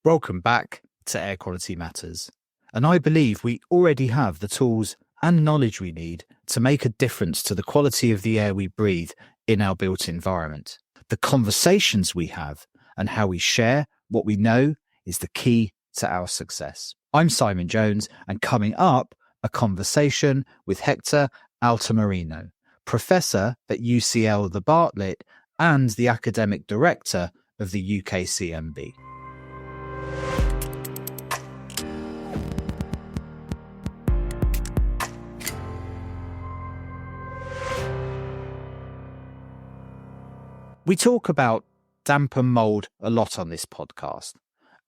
Welcome back to Air Quality Matters. And I believe we already have the tools and knowledge we need to make a difference to the quality of the air we breathe in our built environment. The conversations we have and how we share what we know is the key to our success. I'm Simon Jones, and coming up, a conversation with Hector Altamirano, Professor at UCL the Bartlett and the Academic Director of the UKCMB. We talk about damp and mould a lot on this podcast,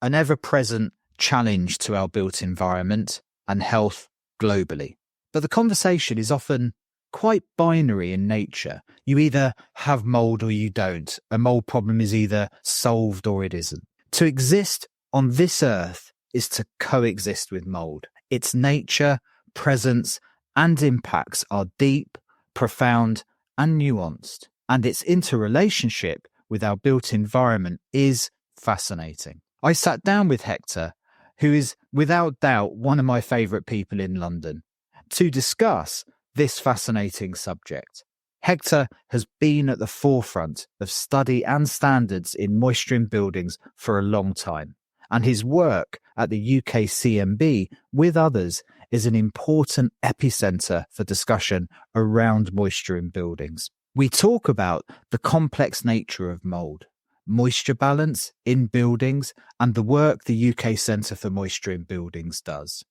an ever-present challenge to our built environment and health globally. But the conversation is often quite binary in nature. You either have mould or you don't. A mould problem is either solved or it isn't. To exist on this earth is to coexist with mould. Its nature, presence, and impacts are deep, profound, and nuanced. And its interrelationship with our built environment is fascinating. I sat down with Hector, who is without doubt one of my favourite people in London, to discuss this fascinating subject. Hector has been at the forefront of study and standards in moisture in buildings for a long time, and his work at the UKCMB with others is an important epicentre for discussion around moisture in buildings. We talk about the complex nature of mould, moisture balance in buildings, and the work the UK Centre for Moisture in Buildings does.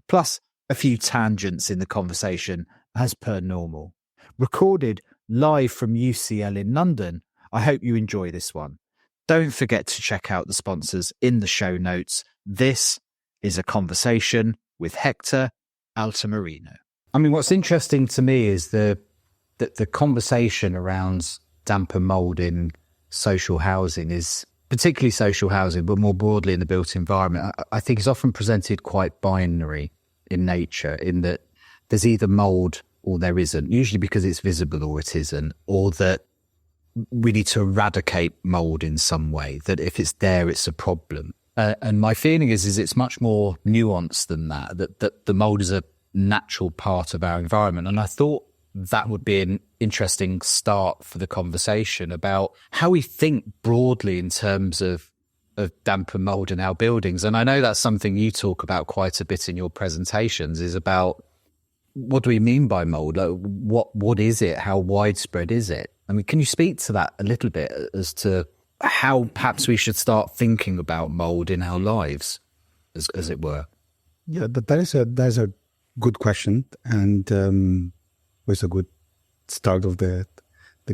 Plus, a few tangents in the conversation as per normal. Recorded live from UCL in London, I hope you enjoy this one. Don't forget to check out the sponsors in the show notes. This is a conversation with Hector Altamirano. I mean, what's interesting to me is the conversation around damp and mould in social housing is, particularly social housing, but more broadly in the built environment, I think is often presented quite binary in nature, in that there's either mould or there isn't, usually because it's visible or it isn't, or that we need to eradicate mould in some way, that if it's there, it's a problem. And my feeling is it's much more nuanced than that the mould is a natural part of our environment. And I thought that would be an interesting start for the conversation about how we think broadly in terms of damp and mould in our buildings. And I know that's something you talk about quite a bit in your presentations, is about what do we mean by mould? Like, what is it? How widespread is it? I mean, can you speak to that a little bit as to how perhaps we should start thinking about mould in our lives, as it were? Yeah, that is a good question, and was a good start of the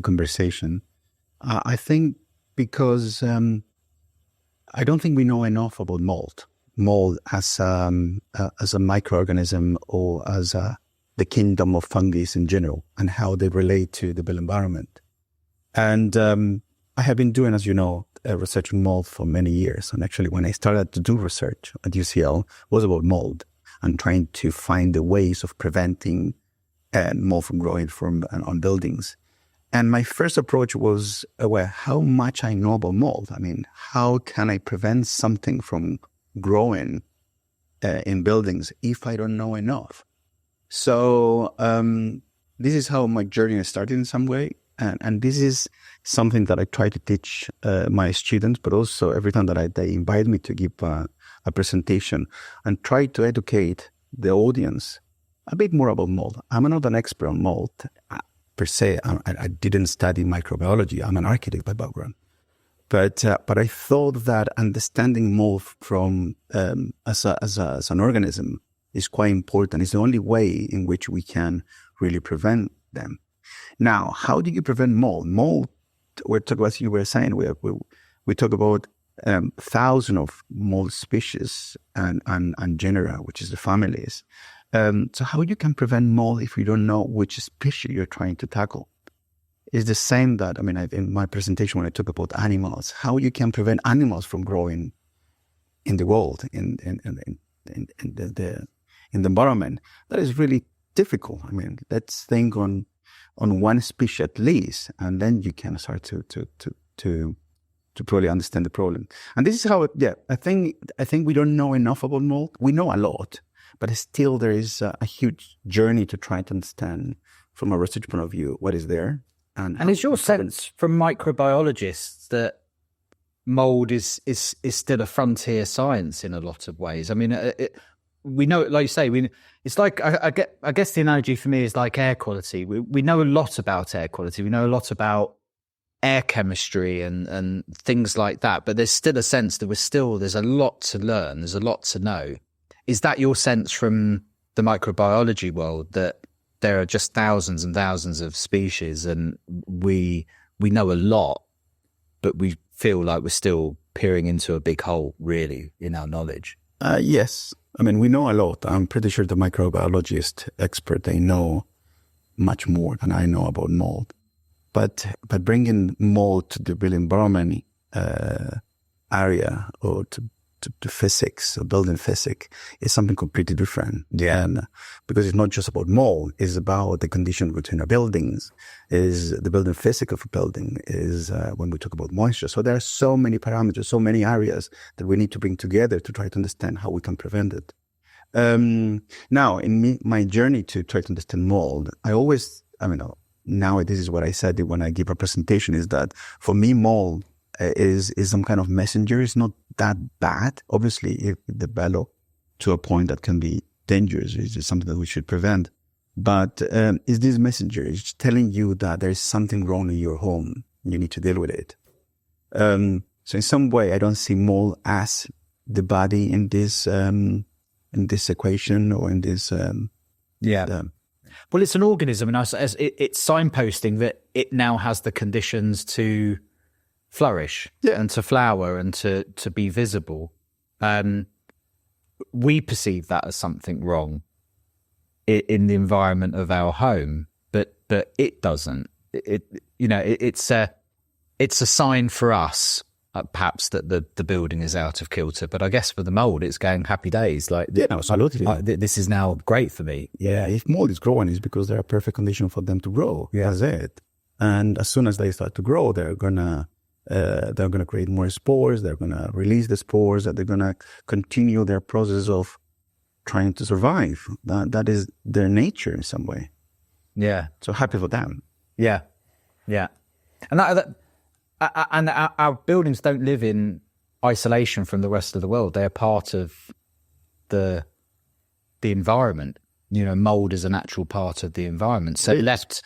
conversation. I think because I don't think we know enough about mold. Mold as a microorganism, or as the kingdom of fungi in general, and how they relate to the built environment. And I have been doing, as you know, research on mold for many years. And actually, when I started to do research at UCL, it was about mold and trying to find the ways of preventing mold from growing on buildings. And my first approach was, how much I know about mold. I mean, how can I prevent something from growing in buildings if I don't know enough? So this is how my journey started in some way. And this is something that I try to teach my students, but also every time that they invite me to give a presentation, and try to educate the audience a bit more about mold. I'm not an expert on mold per se. I didn't study microbiology. I'm an architect by background. But I thought that understanding mold from as an organism is quite important. It's the only way in which we can really prevent them. Now, how do you prevent mold? Mold, we're talking about, you were saying, we talk about thousands of mold species and genera, which is the families. So how you can prevent mold if you don't know which species you're trying to tackle? It's the same that, in my presentation when I talk about animals, how you can prevent animals from growing in the world, in the environment. That is really difficult. Let's think on one species at least, and then you can start to to probably understand the problem. And this is how, I think we don't know enough about mold. We know a lot, but still there is a huge journey to try to understand from a research point of view what is there. And is your sense from microbiologists that mold is still a frontier science in a lot of ways? I mean, we know, like you say, it's like, I guess the analogy for me is like air quality. We know a lot about air quality. We know a lot about air chemistry and things like that, but there's still a sense that there's a lot to learn, there's a lot to know. Is that your sense from the microbiology world, that there are just thousands and thousands of species and we know a lot, but we feel like we're still peering into a big hole really in our knowledge? Yes. I mean, we know a lot. I'm pretty sure the microbiologist expert, they know much more than I know about mold. But bringing mold to the built environment area or to physics or building physics is something completely different. Yeah. And because it's not just about mold, it's about the condition between our buildings, is the building physics of a building, is when we talk about moisture. So there are so many parameters, so many areas that we need to bring together to try to understand how we can prevent it. Now, in my journey to try to understand mold, now this is what I said when I give a presentation, is that for me, mold is some kind of messenger. It's not that bad. Obviously, if it develops to a point that can be dangerous, it's something that we should prevent. But is this messenger? It's telling you that there is something wrong in your home. You need to deal with it. So in some way, I don't see mold as the body in this equation or in this. Well, it's an organism, and it's signposting that it now has the conditions to flourish and to flower and to be visible. We perceive that as something wrong in the environment of our home, but it doesn't. It's a sign for us, perhaps, that the building is out of kilter. But I guess for the mold, it's going happy days. Absolutely. This is now great for me. Yeah, if mold is growing, it's because there are perfect conditions for them to grow. Yeah. That's it. And as soon as they start to grow, they're gonna create more spores. They're gonna release the spores. They're gonna continue their process of trying to survive. That is their nature in some way. Yeah. So happy for them. Yeah. Yeah. And and our buildings don't live in isolation from the rest of the world. They are part of the environment. Mold is a natural part of the environment. So left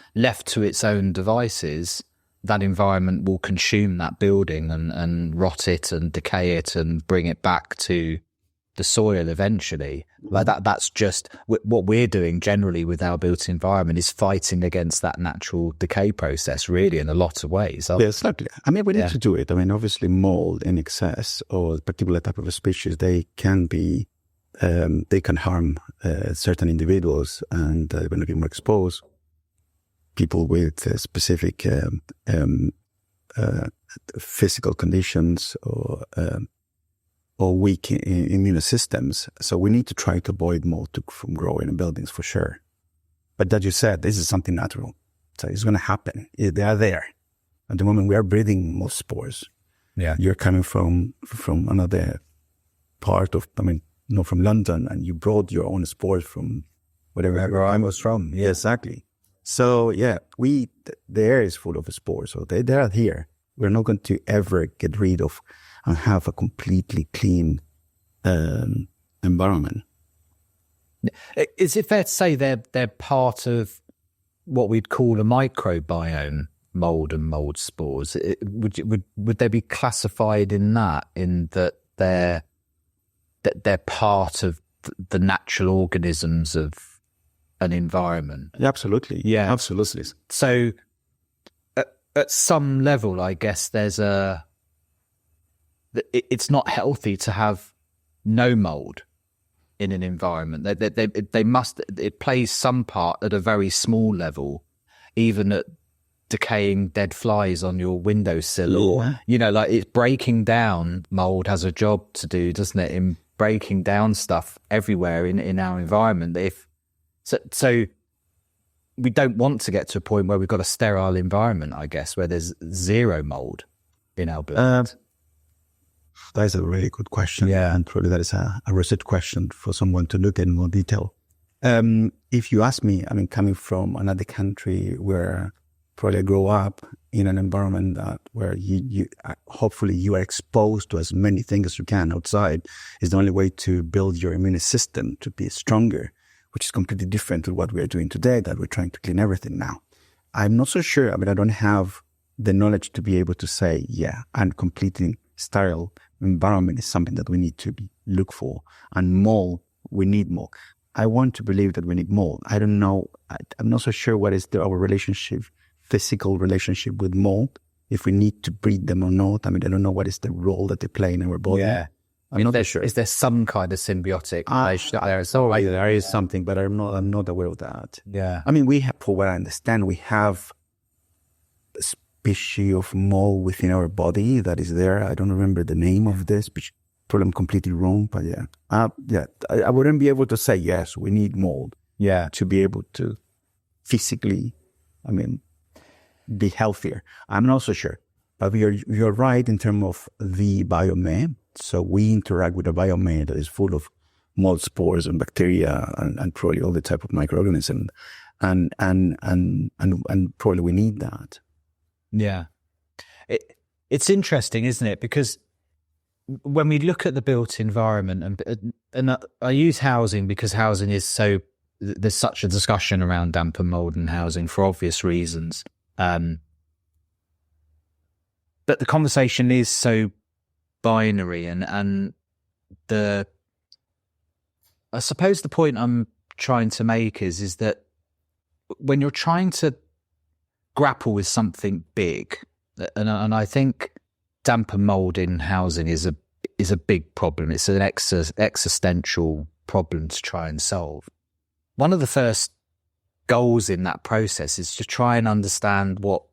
to its own devices, that environment will consume that building and rot it and decay it and bring it back to the soil eventually. Like that's just what we're doing generally with our built environment, is fighting against that natural decay process, really, in a lot of ways. Yeah, exactly. I mean, we need to do it. I mean, obviously mold in excess or a particular type of a species, they can harm certain individuals, and they're going to be more exposed. People with specific physical conditions or weak immune systems. So we need to try to avoid mold from growing in buildings for sure. But as you said, this is something natural. So it's going to happen. They are there. At the moment, we are breathing mold spores. Yeah. You're coming from another part of, not from London, and you brought your own spores from wherever I was from. Yeah, exactly. So yeah, the air is full of spores. So they are here. We're not going to ever get rid of and have a completely clean environment. Is it fair to say they're part of what we'd call a microbiome, mold and mold spores? Would they be classified in that they're part of the natural organisms of an environment? Absolutely. Yeah, absolutely. So at some level, I guess it's not healthy to have no mold in an environment. It plays some part at a very small level, even at decaying dead flies on your windowsill, or it's breaking down. Mold has a job to do, doesn't it, in breaking down stuff everywhere in our environment. So we don't want to get to a point where we've got a sterile environment, I guess, where there's zero mold in our buildings. That is a really good question. Yeah. And probably that is a research question for someone to look at in more detail. If you ask me, I mean, coming from another country where probably I grew up in an environment where you hopefully you are exposed to as many things as you can outside, is the only way to build your immune system to be stronger, which is completely different to what we are doing today, that we're trying to clean everything now. I'm not so sure. I mean, I don't have the knowledge to be able to say, yeah, and completely sterile environment is something that we need to look for. And mold, we need more. I want to believe that we need mold. I don't know. I'm not so sure what is our relationship, physical relationship with mold, if we need to breed them or not. I mean, I don't know what is the role that they play in our body. Yeah. I'm not sure. Is there some kind of symbiotic relationship there? There is something, but I'm not aware of that. Yeah. I mean, we have, for what I understand, we have a species of mold within our body that is there. I don't remember the name of this, probably I'm completely wrong, but yeah. I wouldn't be able to say, yes, we need mold. Yeah. To be able to physically, I mean, be healthier. I'm not so sure. But you're right in terms of the biomass. So we interact with a biomass that is full of mold spores and bacteria and probably all the type of microorganisms. And probably we need that. Yeah. It's interesting, isn't it? Because when we look at the built environment, and I use housing because housing is there's such a discussion around damp and mold and housing for obvious reasons. But the conversation is so binary, and I suppose the point I'm trying to make is that when you're trying to grapple with something big, and I think damp and mold in housing is a big problem. It's an existential problem to try and solve. One of the first goals in that process is to try and understand what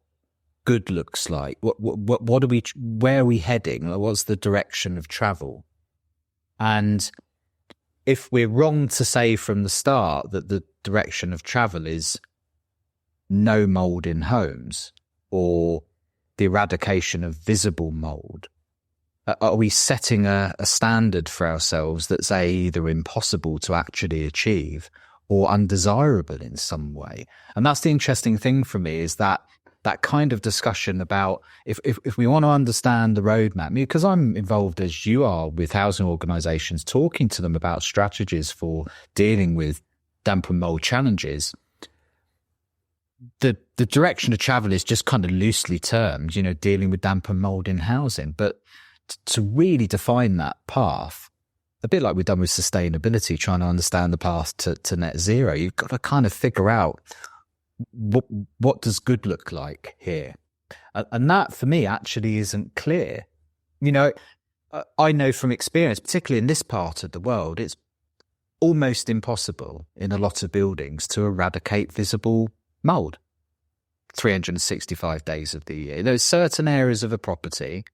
good looks like. Where are we heading? What's the direction of travel? And if we're wrong to say from the start that the direction of travel is no mold in homes or the eradication of visible mold, are we setting a standard for ourselves that's either impossible to actually achieve or undesirable in some way? And that's the interesting thing for me, is that kind of discussion about if we want to understand the roadmap, because I'm involved, as you are, with housing organisations, talking to them about strategies for dealing with damp and mold challenges. The direction of travel is just kind of loosely termed, dealing with damp and mold in housing. But to really define that path, a bit like we've done with sustainability, trying to understand the path to net zero, you've got to kind of figure out what does good look like here. And that, for me, actually isn't clear. I know from experience, particularly in this part of the world, it's almost impossible in a lot of buildings to eradicate visible mold 365 days of the year. There's certain areas of a property,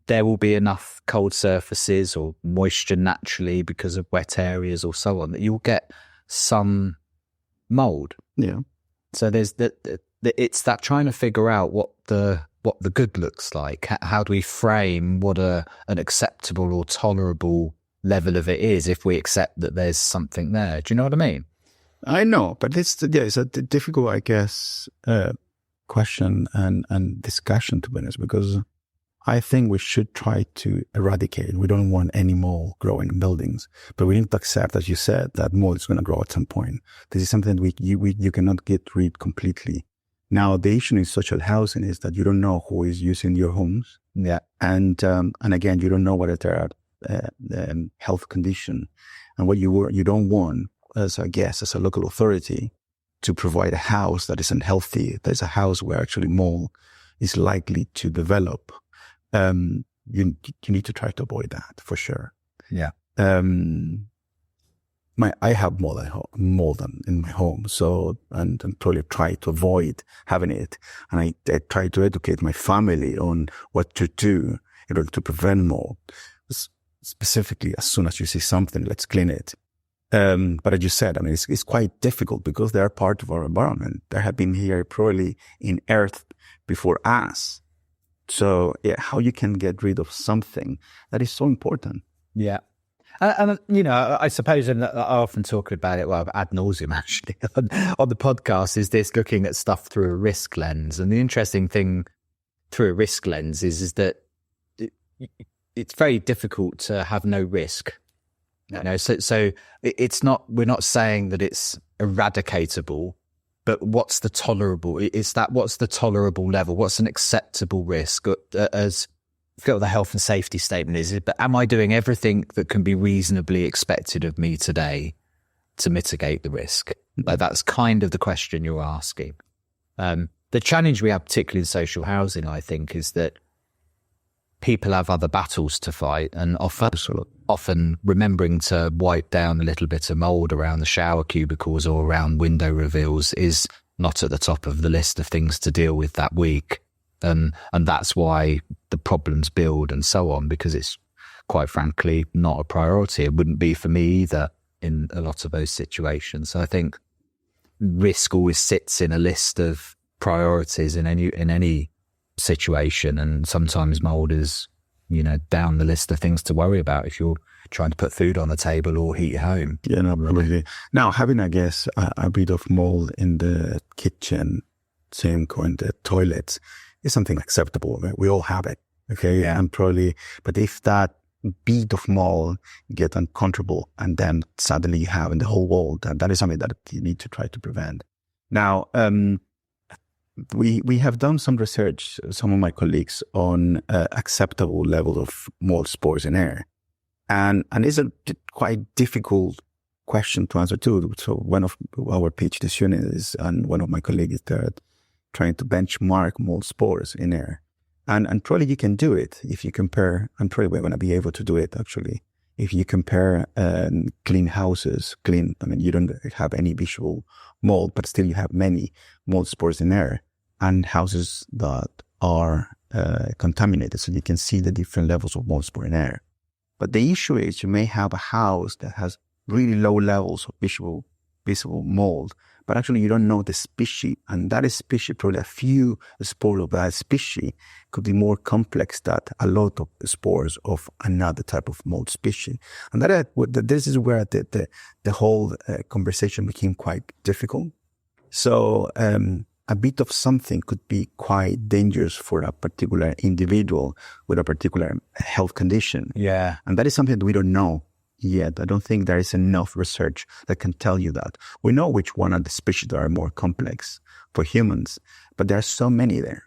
there will be enough cold surfaces or moisture naturally because of wet areas or so on that you'll get some mold. Yeah. So there's it's that trying to figure out what the good looks like. How do we frame what an acceptable or tolerable level of it is if we accept that there's something there? Do you know what I mean? I know, but it's a difficult, I guess, question and discussion, to be honest, because I think we should try to eradicate. We don't want any mold growing in buildings, but we need to accept, as you said, that mold is going to grow at some point. This is something that you cannot get rid completely. Now, the issue in social housing is that you don't know who is using your homes. Yeah. And again, you don't know whether there are health condition, and what you don't want, as a local authority, to provide a house that isn't healthy. There's a house where actually mold is likely to develop. You need to try to avoid that for sure. Yeah. I have mold in my home, so and probably try to avoid having it. And I try to educate my family on what to do in order to prevent mold. Specifically, as soon as you see something, let's clean it. But as you said, I mean, it's quite difficult because they are part of our environment. They have been here probably in Earth before us So yeah, how you can get rid of something that is so important. Yeah. And I suppose, and I often talk about it, well, ad nauseum actually, on the podcast, is this looking at stuff through a risk lens. And the interesting thing through a risk lens is that it's very difficult to have no risk. So it's not, we're not saying that it's eradicatable, but what's the tolerable? What's the tolerable level? What's an acceptable risk? As I forget what the health and safety statement is, but am I doing everything that can be reasonably expected of me today to mitigate the risk? Like, that's kind of the question you're asking. The challenge we have, particularly in social housing, I think, is that people have other battles to fight, and often remembering to wipe down a little bit of mould around the shower cubicles or around window reveals is not at the top of the list of things to deal with that week. And that's why the problems build and so on, because it's quite frankly not a priority. It wouldn't be for me either in a lot of those situations. So I think risk always sits in a list of priorities in any situation, and sometimes mould is, down the list of things to worry about if you're trying to put food on the table or heat your home. Yeah, no, absolutely. Now, having, I guess, a bit of mould in the kitchen sink or in the toilets is something acceptable. Right? We all have it, okay? Yeah. And probably, but if that bit of mold get uncomfortable and then suddenly you have in the whole wall, that is something that you need to try to prevent. Now, we have done some research, some of my colleagues, on acceptable levels of mold spores in air. And it's a quite difficult question to answer too. So one of our PhD students and one of my colleagues is there trying to benchmark mold spores in air. And probably you can do it if you compare, and probably we're going to be able to do it actually, if you compare clean houses, you don't have any visual mold, but still you have many mold spores in air, and houses that are contaminated. So you can see the different levels of mold spore in air. But the issue is you may have a house that has really low levels of visible mold, but actually you don't know the species. And that species, probably a few spores of that species, could be more complex than a lot of spores of another type of mold species. And this is where the whole conversation became quite difficult. So a bit of something could be quite dangerous for a particular individual with a particular health condition. Yeah. And that is something that we don't know yet. I don't think there is enough research that can tell you that. We know which one are the species that are more complex for humans, but there are so many there.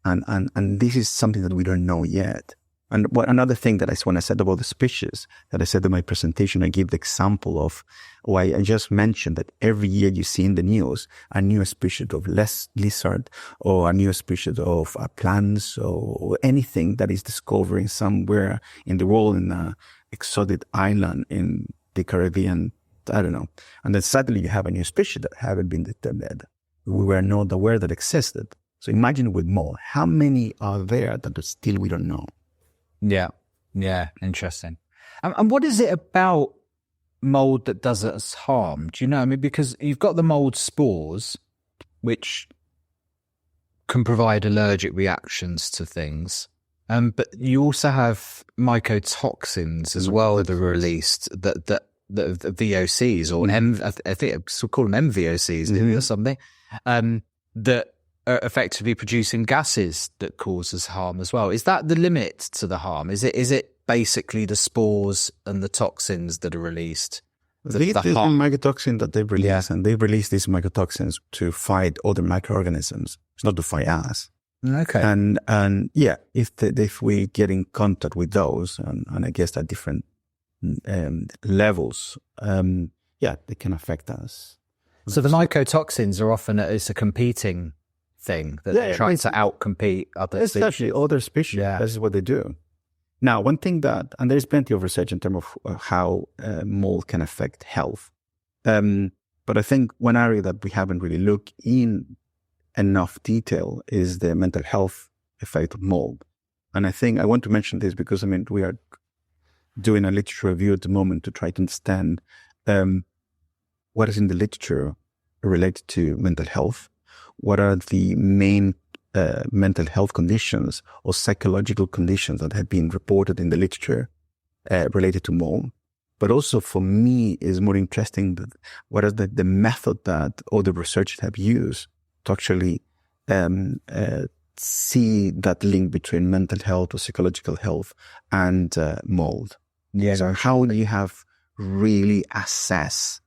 And this is something that we don't know yet. And another thing that when I said about the species, that I said in my presentation, I give the example of why I just mentioned that every year you see in the news a new species of lizard or a new species of plants or anything that is discovering somewhere in the world in an exotic island in the Caribbean, I don't know. And then suddenly you have a new species that haven't been determined. We were not aware that existed. So imagine with mold, how many are there that still we don't know? Yeah. Interesting. And what is it about mold that does us harm? Do you know? I mean, because you've got the mold spores, which can provide allergic reactions to things. But you also have mycotoxins as well that are released, that VOCs or I think we call them MVOCs or something, that are effectively producing gases that causes harm as well. Is that the limit to the harm? Is it basically the spores and the toxins that are released? These are mycotoxins that they release, and they release these mycotoxins to fight other microorganisms. It's not to fight us. Okay. And yeah, if we get in contact with those, and I guess at different levels, they can affect us. So the mycotoxins are often it's a competing thing that they're trying to outcompete other species. Especially other species. Yeah. This is what they do. Now, one thing and there's plenty of research in terms of how mold can affect health. But I think one area that we haven't really looked in enough detail is the mental health effect of mold. And I think I want to mention this because, we are doing a literature review at the moment to try to understand what is in the literature related to mental health. What are the main mental health conditions or psychological conditions that have been reported in the literature related to mold. But also for me is more interesting that what is the method that all the researchers have used to actually see that link between mental health or psychological health and mold. Yeah. So how do you have really assess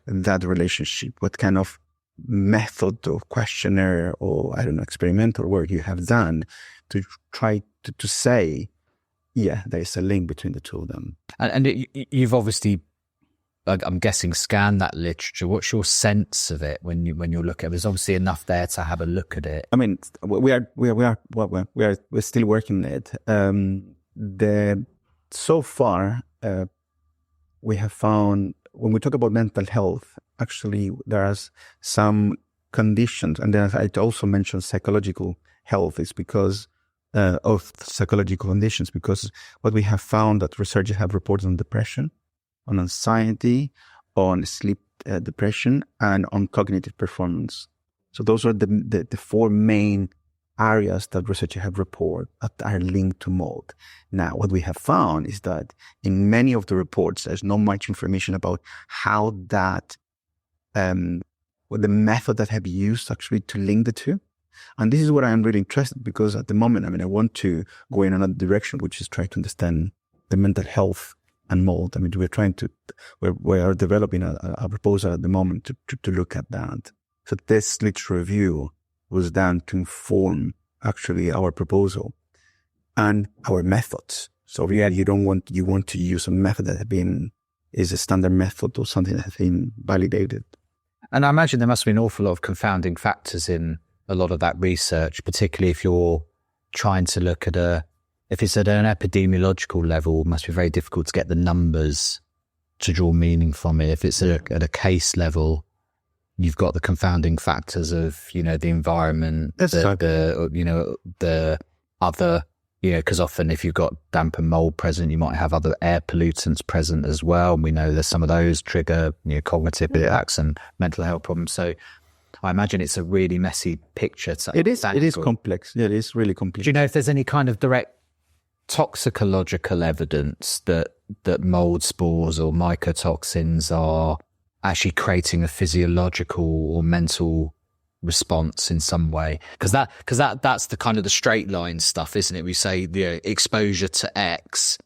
that relationship? What kind of method or questionnaire or, I don't know, experimental work you have done to try to say, yeah, there is a link between the two of them. And you've obviously, I'm guessing, scanned that literature. What's your sense of it when you look at it? There's obviously enough there to have a look at it. I mean, we're still working on it. So far, we have found when we talk about mental health, actually there are some conditions, and then I also mentioned psychological health is because of psychological conditions, because what we have found that researchers have reported on depression, on anxiety, on sleep depression, and on cognitive performance. So those are the four main areas that researchers have reported that are linked to mold. Now, what we have found is that in many of the reports, there's not much information about how that, what the method that have used actually to link the two. And this is what I am really interested, because at the moment, I mean, I want to go in another direction, which is try to understand the mental health and mold. I mean, we are developing a proposal at the moment to look at that. So this literature review was done to inform actually our proposal and our methods. So yeah, you want to use a method that is a standard method or something that has been validated. And I imagine there must be an awful lot of confounding factors in a lot of that research, particularly if you're trying to look at if it's at an epidemiological level, it must be very difficult to get the numbers to draw meaning from it. If it's at a case level, you've got the confounding factors of, the environment, the other, because often if you've got damp and mold present, you might have other air pollutants present as well. And we know there's some of those trigger, cognitive attacks and mental health problems. So I imagine it's a really messy picture. It is complex. Yeah, it is really complex. Do you know if there's any kind of direct toxicological evidence that mold spores or mycotoxins are actually creating a physiological or mental response in some way? Because that's the kind of the straight line stuff, isn't it? We say exposure to X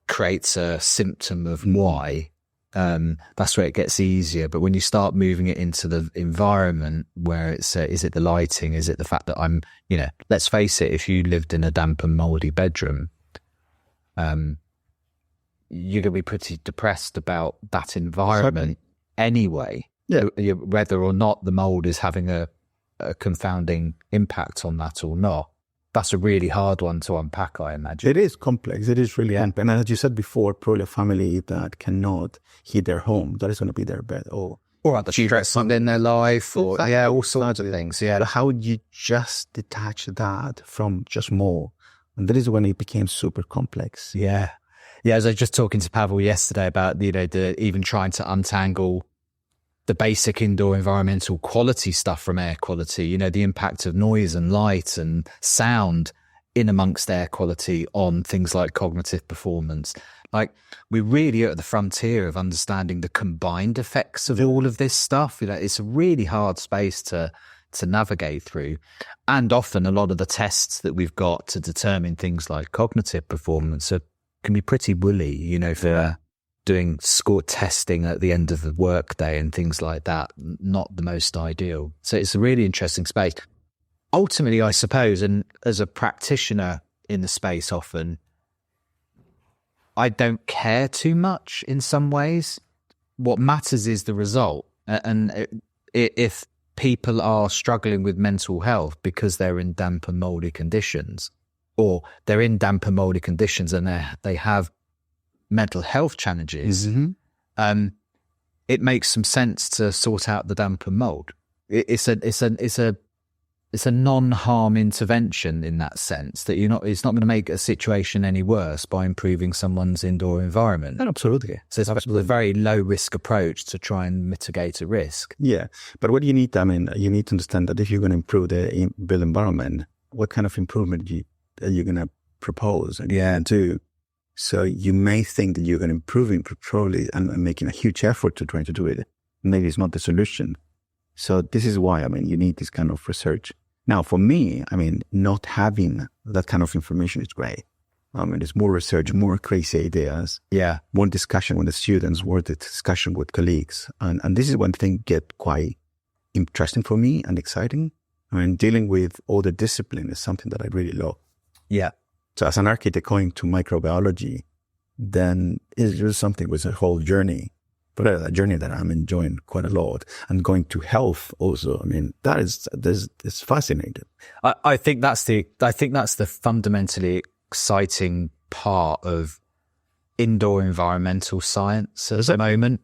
creates a symptom of Y. That's where it gets easier. But when you start moving it into the environment, where it's is it the lighting? Is it the fact that I'm, let's face it, if you lived in a damp and moldy bedroom, you're going to be pretty depressed about that environment anyway. Yeah. Whether or not the mold is having a confounding impact on that or not. That's a really hard one to unpack, I imagine. It is complex. It is really complex. And as you said before, probably a family that cannot heat their home, that is going to be their bed. Or other stress in their life, or all sorts of things. Yeah. But how would you just detach that from just mold? And that is when it became super complex. Yeah. Yeah, as I was just talking to Pavel yesterday about, the even trying to untangle the basic indoor environmental quality stuff from air quality, the impact of noise and light and sound in amongst air quality on things like cognitive performance. Like, we really are at the frontier of understanding the combined effects of all of this stuff. It's a really hard space to navigate through. And often a lot of the tests that we've got to determine things like cognitive performance can be pretty woolly, for doing score testing at the end of the workday and things like that. Not the most ideal. So it's a really interesting space. Ultimately, I suppose, and as a practitioner in the space often, I don't care too much in some ways. What matters is the result. And if people are struggling with mental health because they're in damp and moldy conditions, or they're in damp and moldy conditions and they have mental health challenges, it makes some sense to sort out the damp and mold. It's a non-harm intervention in that sense, that it's not going to make a situation any worse by improving someone's indoor environment. Absolutely. So it's a very low risk approach to try and mitigate a risk. Yeah. But what you need, you need to understand that if you're going to improve the built environment, what kind of improvement are you going to propose and do. So you may think that you're going to improve probably and making a huge effort to try to do it. Maybe it's not the solution. So this is why, you need this kind of research. Now, for me, not having that kind of information is great. There's more research, more crazy ideas, more discussion with the students, more discussion with colleagues. And this is when things get quite interesting for me and exciting. Dealing with all the discipline is something that I really love. Yeah. So as an architect going to microbiology, then it's just something with a whole journey, but a journey that I'm enjoying quite a lot. And going to health also, it's fascinating. I think that's the fundamentally exciting part of indoor environmental science at the moment,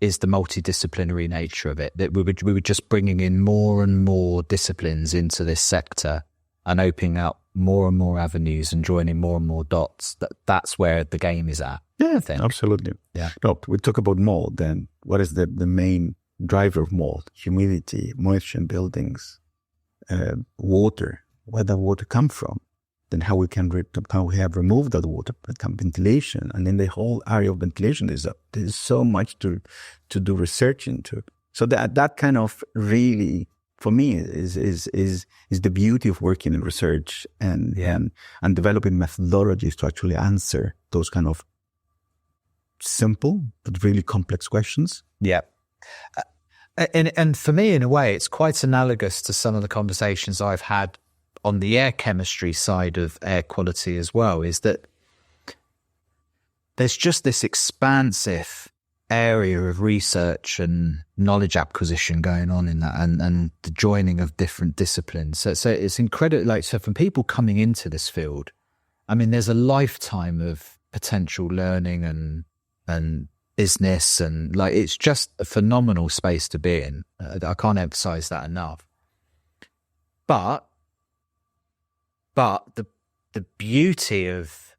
is the multidisciplinary nature of it. That we were just bringing in more and more disciplines into this sector and opening up more and more avenues and joining more and more dots. That's where the game is at. Yeah, I think. Absolutely. Yeah. No, we talk about mold. Then what is the main driver of mold? Humidity, moisture in buildings, water. Where does water come from? Then how we have removed that water, ventilation, and in the whole area of ventilation, there's so much to do research into. So that kind of really, for me, is the beauty of working in research and developing methodologies to actually answer those kind of simple but really complex questions. Yeah. And for me, in a way, it's quite analogous to some of the conversations I've had on the air chemistry side of air quality as well, is that there's just this expansive area of research and knowledge acquisition going on in that, and the joining of different disciplines. So it's incredible. So from people coming into this field, there's a lifetime of potential learning and business, and it's just a phenomenal space to be in. I can't emphasize that enough. But the beauty of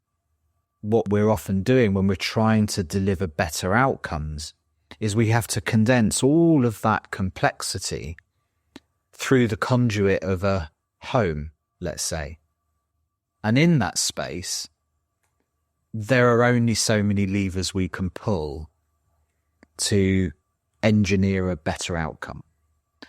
what we're often doing when we're trying to deliver better outcomes is we have to condense all of that complexity through the conduit of a home, let's say. And in that space, there are only so many levers we can pull to engineer a better outcome.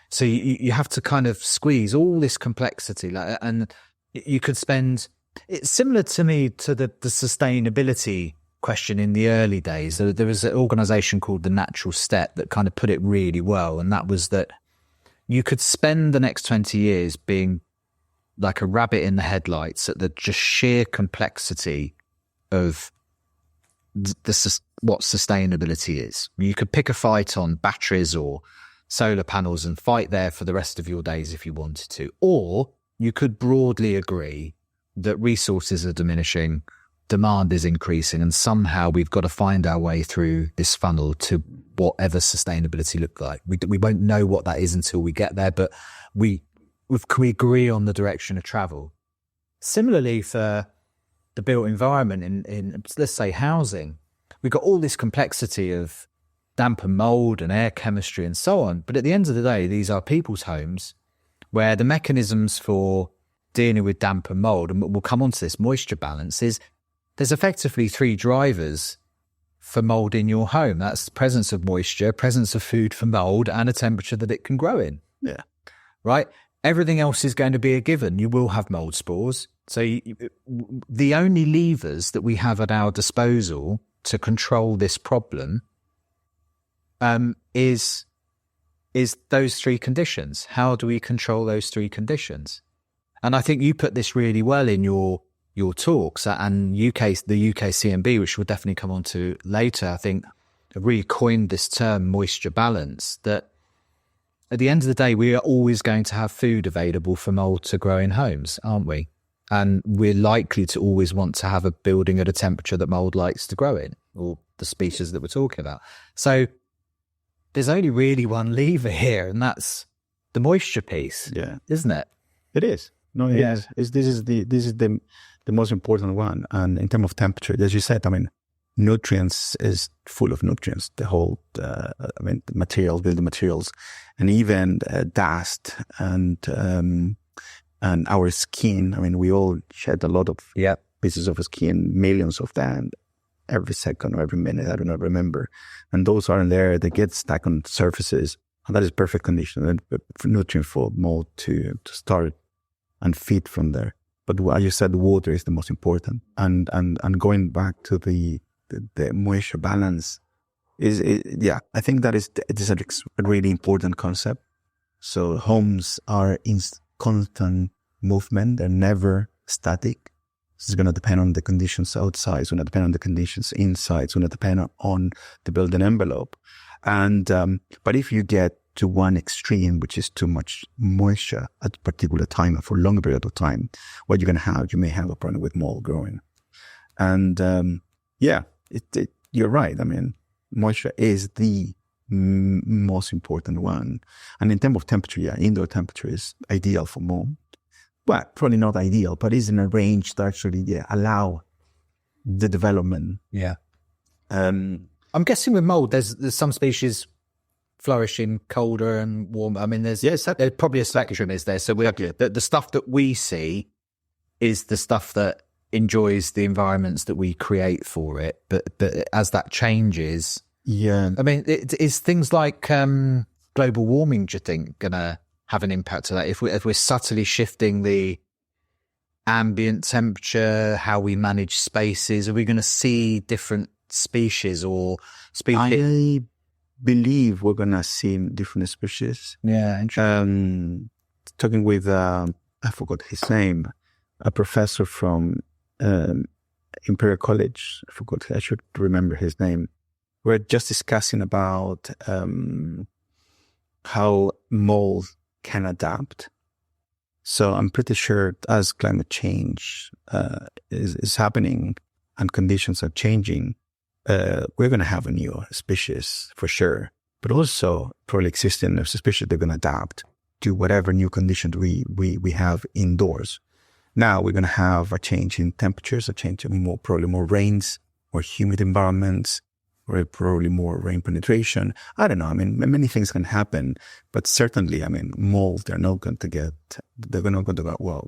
So you have to kind of squeeze all this complexity, and you could spend. It's similar to me to the sustainability question in the early days. There was an organisation called the Natural Step that kind of put it really well, and that was that you could spend the next 20 years being like a rabbit in the headlights at the just sheer complexity of what sustainability is. You could pick a fight on batteries or solar panels and fight there for the rest of your days if you wanted to, or you could broadly agree that resources are diminishing, demand is increasing, and somehow we've got to find our way through this funnel to whatever sustainability looks like. We won't know what that is until we get there, but we agree on the direction of travel. Similarly, for the built environment in let's say housing, we've got all this complexity of damp and mould and air chemistry and so on. But at the end of the day, these are people's homes where the mechanisms for dealing with damp and mould, and we'll come on to this, moisture balance, is there's effectively three drivers for mould in your home. That's the presence of moisture, presence of food for mould, and a temperature that it can grow in. Yeah. Right? Everything else is going to be a given. You will have mould spores. So the only levers that we have at our disposal to control this problem is those three conditions. How do we control those three conditions? And I think you put this really well in your talks, and the UKCMB, which we'll definitely come on to later, I think really coined this term moisture balance, that at the end of the day, we are always going to have food available for mould to grow in homes, aren't we? And we're likely to always want to have a building at a temperature that mould likes to grow in, or the species that we're talking about. So there's only really one lever here, and that's the moisture piece, isn't it? It is. No, it is. This is the most important one. And in terms of temperature, as you said, nutrients is full of nutrients. The whole, the materials, building materials, and even dust and and our skin. I mean, we all shed a lot of pieces of skin, millions of them, every second or every minute. I do not remember. And those aren't there. They get stuck on surfaces. And that is perfect condition and nutrient for mold to start and feed from there. But as you said, water is the most important. And going back to the moisture balance I think it is a really important concept. So homes are in constant movement. They're never static. It's going to depend on the conditions outside. It's going to depend on the conditions inside. It's going to depend on the building envelope. And, but if you get to one extreme, which is too much moisture at a particular time or for a longer period of time, what you're going to have, you may have a problem with mold growing. And, you're right. I mean, moisture is the most important one. And in terms of temperature, indoor temperature is ideal for mold. Well, probably not ideal, but is in a range to actually allow the development. Yeah. I'm guessing with mold, there's some species flourishing colder and warmer. I mean, there's probably a spectrum is there. So we have the stuff that we see is the stuff that enjoys the environments that we create for it. But as that changes, I mean, is things like global warming, do you think, going to have an impact on that? If we're subtly shifting the ambient temperature, how we manage spaces, are we going to see different species or species? I believe we're going to see different species. Yeah, interesting. Talking with, I forgot his name, a professor from Imperial College. I should remember his name. We're just discussing about how mold can adapt. So I'm pretty sure as climate change is happening and conditions are changing, we're going to have a new species for sure. But also probably existing species, they're going to adapt to whatever new conditions we have indoors. Now we're going to have a change in temperatures, a change in probably more rains, more humid environments, or probably more rain penetration. I don't know. I mean, many things can happen, but certainly, I mean, mold, they're not going to go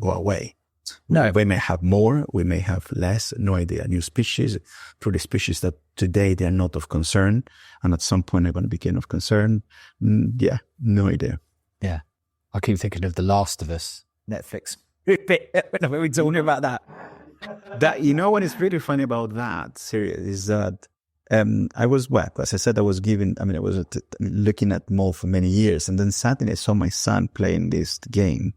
away. No, we may have more, we may have less, no idea. New species, probably species that today they are not of concern, and at some point they're going to become of concern. No idea. Yeah. I keep thinking of The Last of Us, Netflix. Whenever we're talking about that. You know what is really funny about that series is that I was as I said, I was looking at mold for many years, and then suddenly I saw my son playing this game,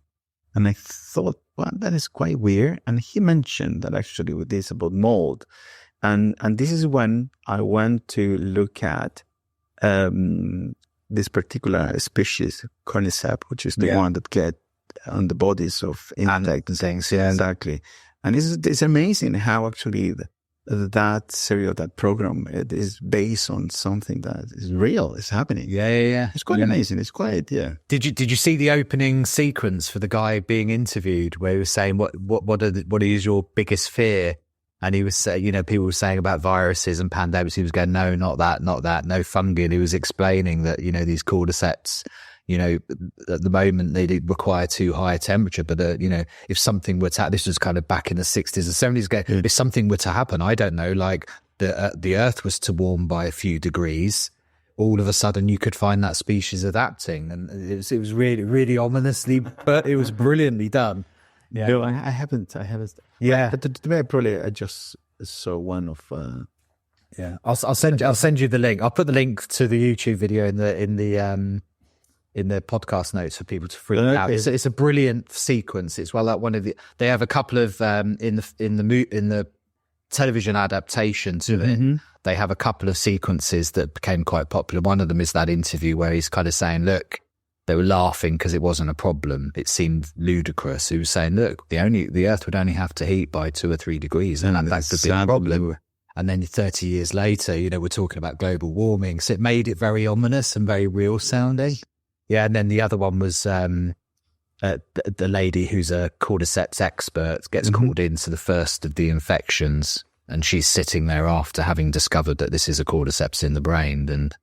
and I thought, well, that is quite weird. And he mentioned that actually with this about mold, and this is when I went to look at this particular species, cordyceps, which is the one that get on the bodies of insects and things. Yeah, exactly. And it's amazing how actually that series, that program, it is based on something that is real, is happening. Yeah. It's quite amazing. It's quite, Did you see the opening sequence for the guy being interviewed where he was saying what is your biggest fear? And he was saying, people were saying about viruses and pandemics. He was going, no, not that, no fungi. And he was explaining that, these cordyceps, at the moment they require too high a temperature, but if something were to, this was kind of back in the 60s and 70s, if something were to happen, I don't know, like the Earth was to warm by a few degrees, all of a sudden you could find that species adapting, and it was really, really ominously, but it was brilliantly done. Yeah, no, I haven't. Yeah, but today I just saw one of. Yeah, I'll send you the link. I'll put the link to the YouTube video in the podcast notes for people to freak out. It's a brilliant sequence. It's they have a couple of in the television adaptation to it. They have a couple of sequences that became quite popular. One of them is that interview where he's kind of saying, look, they were laughing because it wasn't a problem. It seemed ludicrous. He was saying, look, the Earth would only have to heat by 2 or 3 degrees, and that could be a problem. And then 30 years later, we're talking about global warming. So it made it very ominous and very real sounding. Yeah, and then the other one was the lady who's a cordyceps expert gets called into the first of the infections, and she's sitting there after having discovered that this is a cordyceps in the brain, and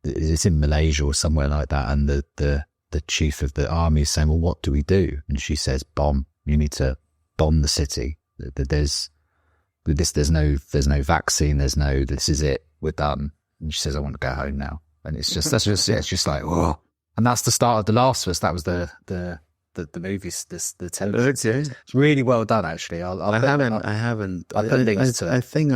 it's in Malaysia or somewhere like that, and the the chief of the army is saying, well, what do we do? And she says, bomb. You need to bomb the city. There's no vaccine. This is it. We're done. And she says, I want to go home now. And it's just like, whoa. And that's the start of The Last of Us. That was the movies, the television. It's really well done, actually. I haven't. I'll put links to it. I think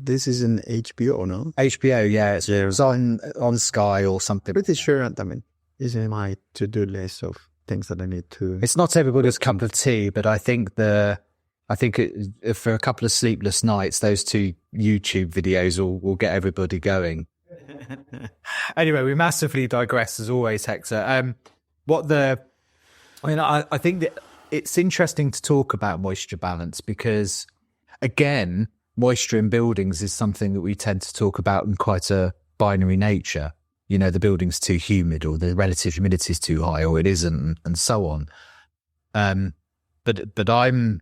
this is an HBO, no? HBO, yeah. It was on Sky or something. Pretty sure. I mean, it's in my to-do list of things that I need to. It's not everybody's cup of tea, but I think for a couple of sleepless nights, those 2 YouTube videos will get everybody going. Anyway, we massively digress as always, Hector. I think that it's interesting to talk about moisture balance because, again, moisture in buildings is something that we tend to talk about in quite a binary nature. You know, the building's too humid, or the relative humidity is too high, or it isn't, and so on. But I'm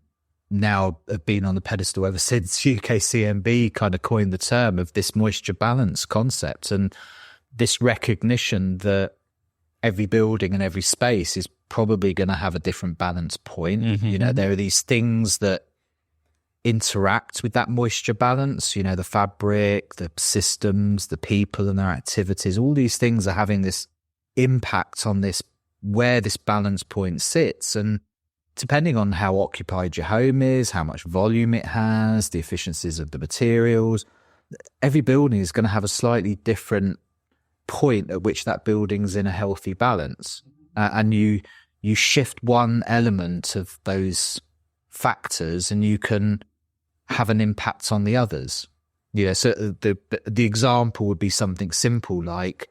now been on the pedestal ever since UKCMB kind of coined the term of this moisture balance concept, and this recognition that every building and every space is probably going to have a different balance point. Mm-hmm. You know, there are these things that interact with that moisture balance, you know, the fabric, the systems, the people and their activities, all these things are having this impact on this, where this balance point sits. And depending on how occupied your home is, how much volume it has, the efficiencies of the materials, every building is going to have a slightly different point at which that building's in a healthy balance. And you shift one element of those factors and you can have an impact on the others. Yeah. So the example would be something simple like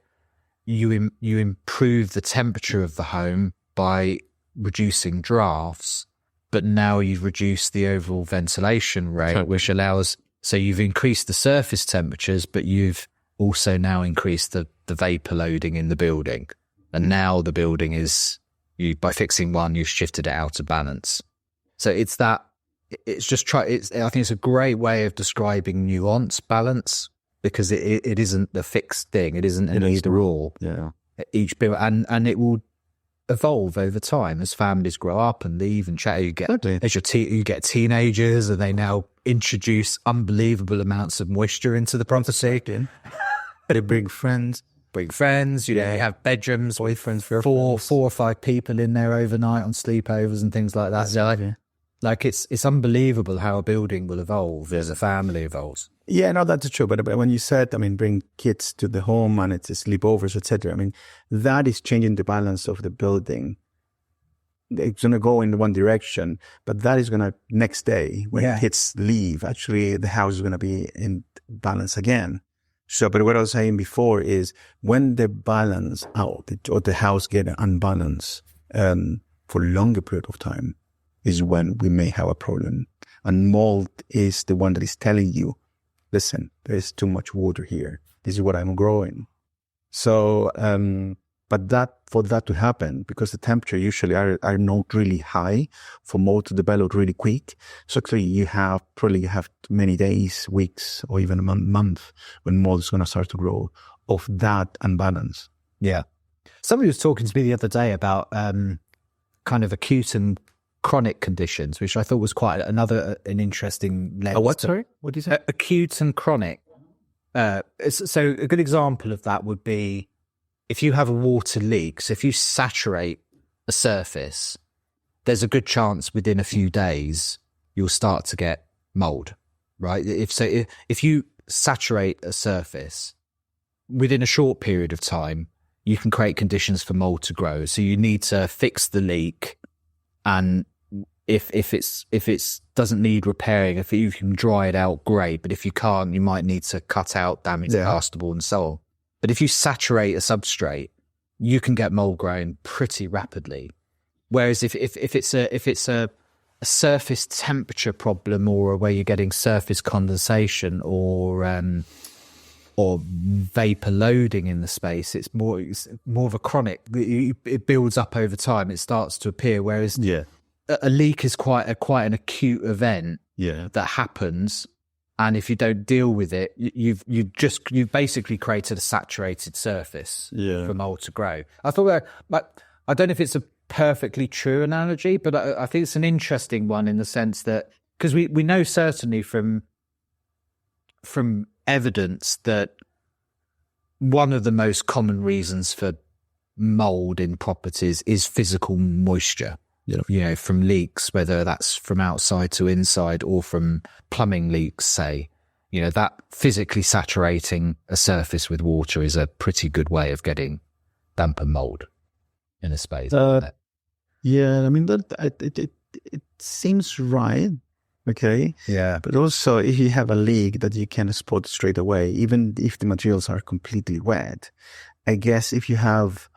you improve the temperature of the home by reducing drafts, but now you've reduced the overall ventilation rate, which allows, so you've increased the surface temperatures, but you've also now increased the vapor loading in the building. And now the building is, by fixing one, you've shifted it out of balance. So I think it's a great way of describing nuanced balance, because it isn't the fixed thing. It isn't an either or. Yeah. Each build, and it will evolve over time as families grow up and leave and chat. You get teenagers, and they now introduce unbelievable amounts of moisture into the property. They bring friends. You know, you have bedrooms, boyfriends, four or five people in there overnight on sleepovers and things like that. So like it's unbelievable how a building will evolve as a family evolves. Yeah, no, that's true. But when you said, bring kids to the home and it's sleepovers, etc. That is changing the balance of the building. It's going to go in one direction, but that is going to, next day, when kids leave, actually the house is going to be in balance again. So, but what I was saying before is when the balance out or the house get unbalanced for a longer period of time is when we may have a problem. And mold is the one that is telling you, listen, there's too much water here. This is what I'm growing. So, but for that to happen, because the temperature usually are not really high for mold to develop really quick. So actually you have many days, weeks, or even a month when mold is going to start to grow of that unbalance. Yeah. Somebody was talking to me the other day about kind of acute and chronic conditions, which I thought was quite an interesting lens. What, sorry? What did you say? Acute and chronic. So a good example of that would be if you have a water leak. So if you saturate a surface, there's a good chance within a few days you'll start to get mold, right? If you saturate a surface within a short period of time, you can create conditions for mold to grow. So you need to fix the leak, and if it doesn't need repairing, if you can dry it out, great. But if you can't, you might need to cut out damaged plasterboard and so on. But if you saturate a substrate, you can get mold growing pretty rapidly. Whereas if it's a surface temperature problem, or where you're getting surface condensation or vapor loading in the space, it's more of a chronic. It builds up over time. It starts to appear. Whereas a leak is quite an acute event that happens, And if you don't deal with it, you've basically created a saturated surface for mold to grow. I thought, but I don't know if it's a perfectly true analogy, but I think it's an interesting one in the sense that, because we know certainly from evidence that one of the most common reasons for mold in properties is physical moisture. From leaks, whether that's from outside to inside or from plumbing leaks, say, that physically saturating a surface with water is a pretty good way of getting damp and mold in a space. Yeah, I mean, it seems right. Okay. Yeah. But also, if you have a leak that you can spot straight away, even if the materials are completely wet, I guess if you have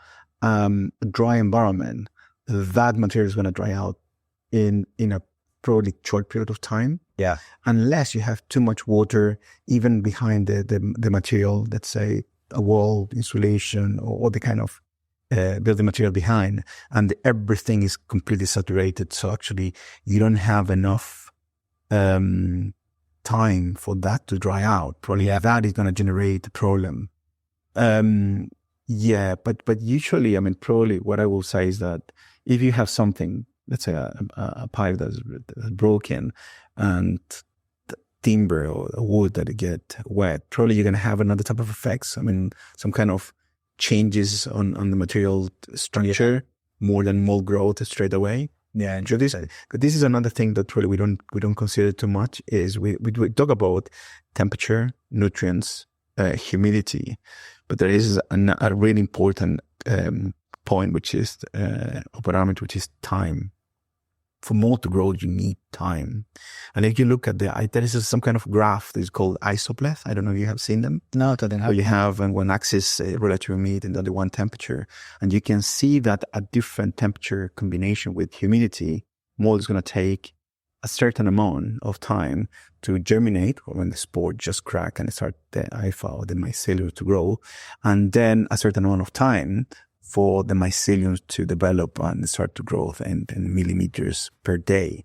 a dry environment, that material is going to dry out in a probably short period of time. Yeah. Unless you have too much water, even behind the material, let's say a wall, insulation, or the kind of building material behind, and everything is completely saturated. So actually, you don't have enough time for that to dry out. Probably that is going to generate a problem. But usually, I mean, probably what I will say is that if you have something, let's say a pipe that's broken and timber or wood that get wet, probably you're going to have another type of effects. I mean, some kind of changes on the material structure more than mold growth straight away. Yeah, so this is another thing that probably we don't consider too much. Is we talk about temperature, nutrients, humidity, but there is a really important point, which is a parameter, which is time. For mold to grow, you need time. And if you look at there is some kind of graph that is called isopleth. I don't know if you have seen them. No, I didn't have. So you have one axis relative humidity and the other one temperature. And you can see that a different temperature combination with humidity, mold is going to take a certain amount of time to germinate, or when the spore just crack and start the hypha or the mycelium to grow. And then a certain amount of time for the mycelium to develop and start to grow in millimeters per day.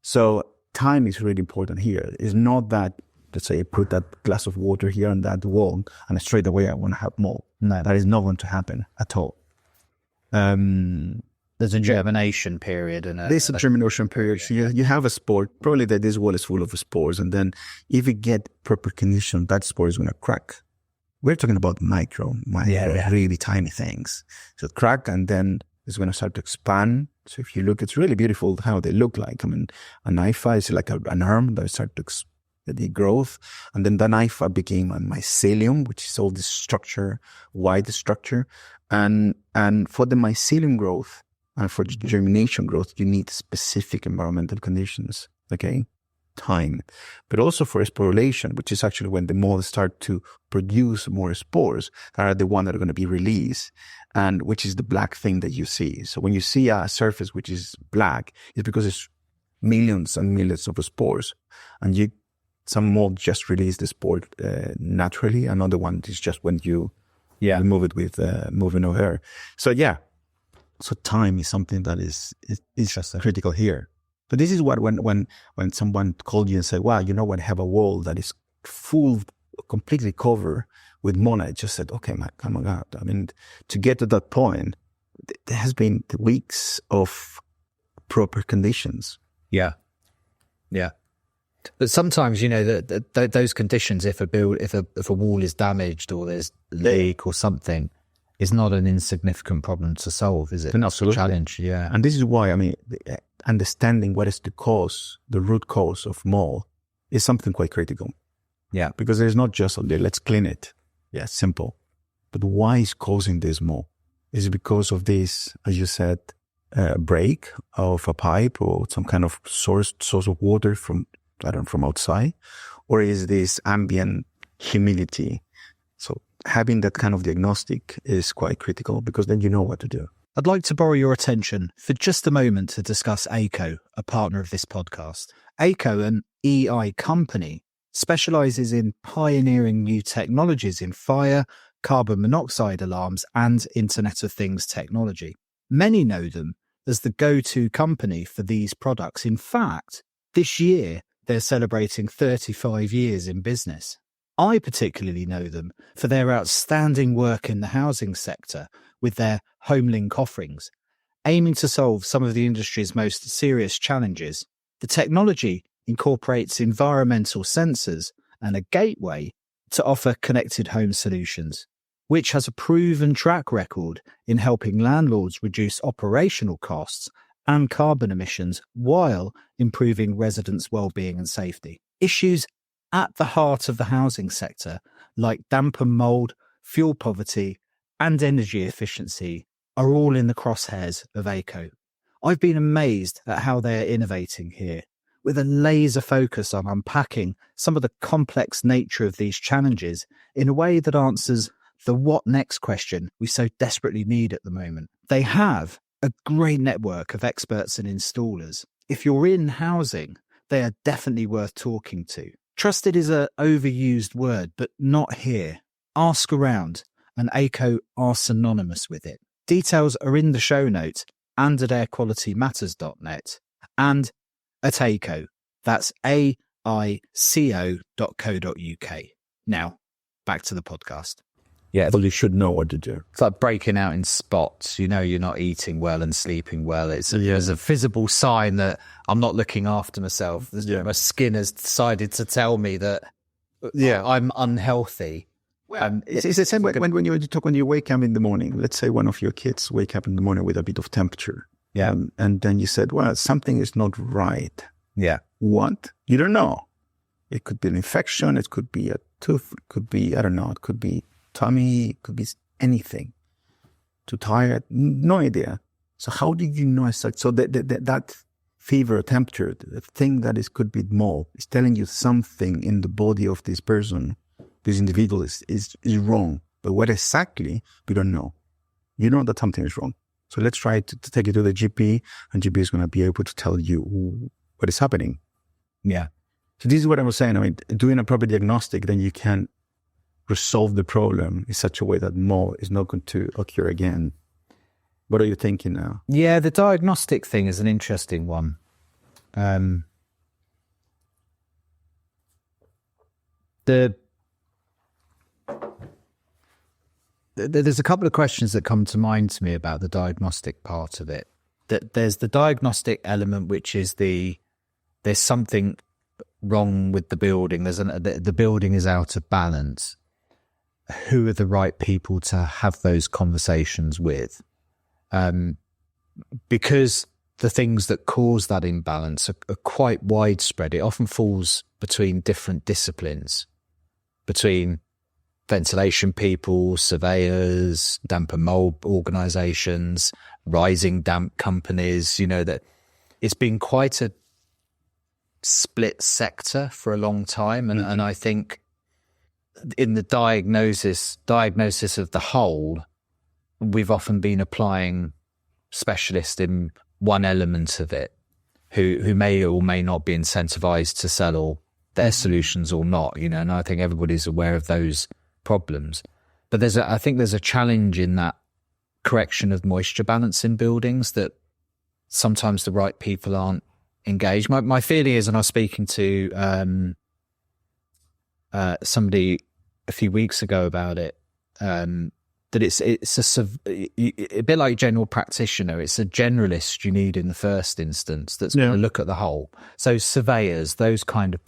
So time is really important here. It's not that, let's say, I put that glass of water here on that wall and straight away I want to have mold. No, that is not going to happen at all. There's a germination period. There's a germination period. So you have a spore. Probably that this wall is full of spores. And then if you get proper condition, that spore is going to crack. We're talking about micro, really tiny things. So crack, and then it's going to start to expand. So if you look, it's really beautiful how they look like. I mean, a hypha is like an arm that starts to the growth. And then that hypha became a mycelium, which is all this structure, wide structure. And for the mycelium growth and for germination growth, you need specific environmental conditions. Okay. Time, but also for sporulation, which is actually when the mold start to produce more spores that are the ones that are going to be released, and which is the black thing that you see. So when you see a surface which is black, it's because it's millions and millions of spores, and some mold just release the spore naturally. Another one is just when you remove it with moving of air. So so time is something that is just critical here. But this is what when someone called you and said, "Wow, I have a wall that is full, completely covered with mold," I just said, "Okay, oh my God!" I mean, to get to that point, there has been weeks of proper conditions. Yeah. But sometimes, those conditions, if a wall is damaged or there's a leak or something, is not an insignificant problem to solve, is it? Absolutely. It's a challenge, yeah. And this is why, I mean, understanding what is the root cause of mold is something quite critical. Yeah. Because there's not just, let's clean it. Yeah, simple. But why is causing this mold? Is it because of this, as you said, break of a pipe or some kind of source of water from outside? Or is this ambient humidity? So having that kind of diagnostic is quite critical, because then you know what to do. I'd like to borrow your attention for just a moment to discuss ACO, a partner of this podcast. ACO, an EI company, specialises in pioneering new technologies in fire, carbon monoxide alarms, and Internet of Things technology. Many know them as the go-to company for these products. In fact, this year, they're celebrating 35 years in business. I particularly know them for their outstanding work in the housing sector with their HomeLink offerings, aiming to solve some of the industry's most serious challenges. The technology incorporates environmental sensors and a gateway to offer connected home solutions, which has a proven track record in helping landlords reduce operational costs and carbon emissions while improving residents' well-being and safety. Issues at the heart of the housing sector, like damp and mould, fuel poverty, and energy efficiency, are all in the crosshairs of ACO. I've been amazed at how they are innovating here, with a laser focus on unpacking some of the complex nature of these challenges in a way that answers the what next question we so desperately need at the moment. They have a great network of experts and installers. If you're in housing, they are definitely worth talking to. Trusted is an overused word, but not here. Ask around, and ACO are synonymous with it. Details are in the show notes and at airqualitymatters.net and at ACO. That's aico.co.uk. Now, back to the podcast. Yeah, well, you should know what to do. It's like breaking out in spots. You know you're not eating well and sleeping well. There's a visible sign that I'm not looking after myself. My skin has decided to tell me that I'm unhealthy. Well, it's the same way when you wake up in the morning. Let's say one of your kids wake up in the morning with a bit of temperature. Yeah. And then you said, well, something is not right. Yeah. What? You don't know. It could be an infection. It could be a tooth. It could be, I don't know. It could be tummy. It could be anything. Too tired. No idea. So how did you know as such? So that fever, temperature, the thing that could be mold is telling you something in the body of this person, this individual is wrong. But what exactly, we don't know. You know that something is wrong. So let's try to take you to the GP, and GP is going to be able to tell you what is happening. Yeah. So this is what I was saying. I mean, doing a proper diagnostic, then you can resolve the problem in such a way that more is not going to occur again. What are you thinking now? Yeah, the diagnostic thing is an interesting one. There's a couple of questions that come to mind to me about the diagnostic part of it. That there's the diagnostic element, which is there's something wrong with the building. The building is out of balance. Who are the right people to have those conversations with? Because the things that cause that imbalance are quite widespread. It often falls between different disciplines, between ventilation people, surveyors, damp and mould organisations, rising damp companies. You know, that it's been quite a split sector for a long time. And I think in the diagnosis of the whole, we've often been applying specialists in one element of it who may or may not be incentivized to sell all their solutions or not, you know, and I think everybody's aware of those problems. But I think there's a challenge in that correction of moisture balance in buildings, that sometimes the right people aren't engaged. My feeling is, and I was speaking to somebody a few weeks ago about it, that it's a bit like general practitioner. It's a generalist you need in the first instance that's going to look at the whole. So surveyors, those kind of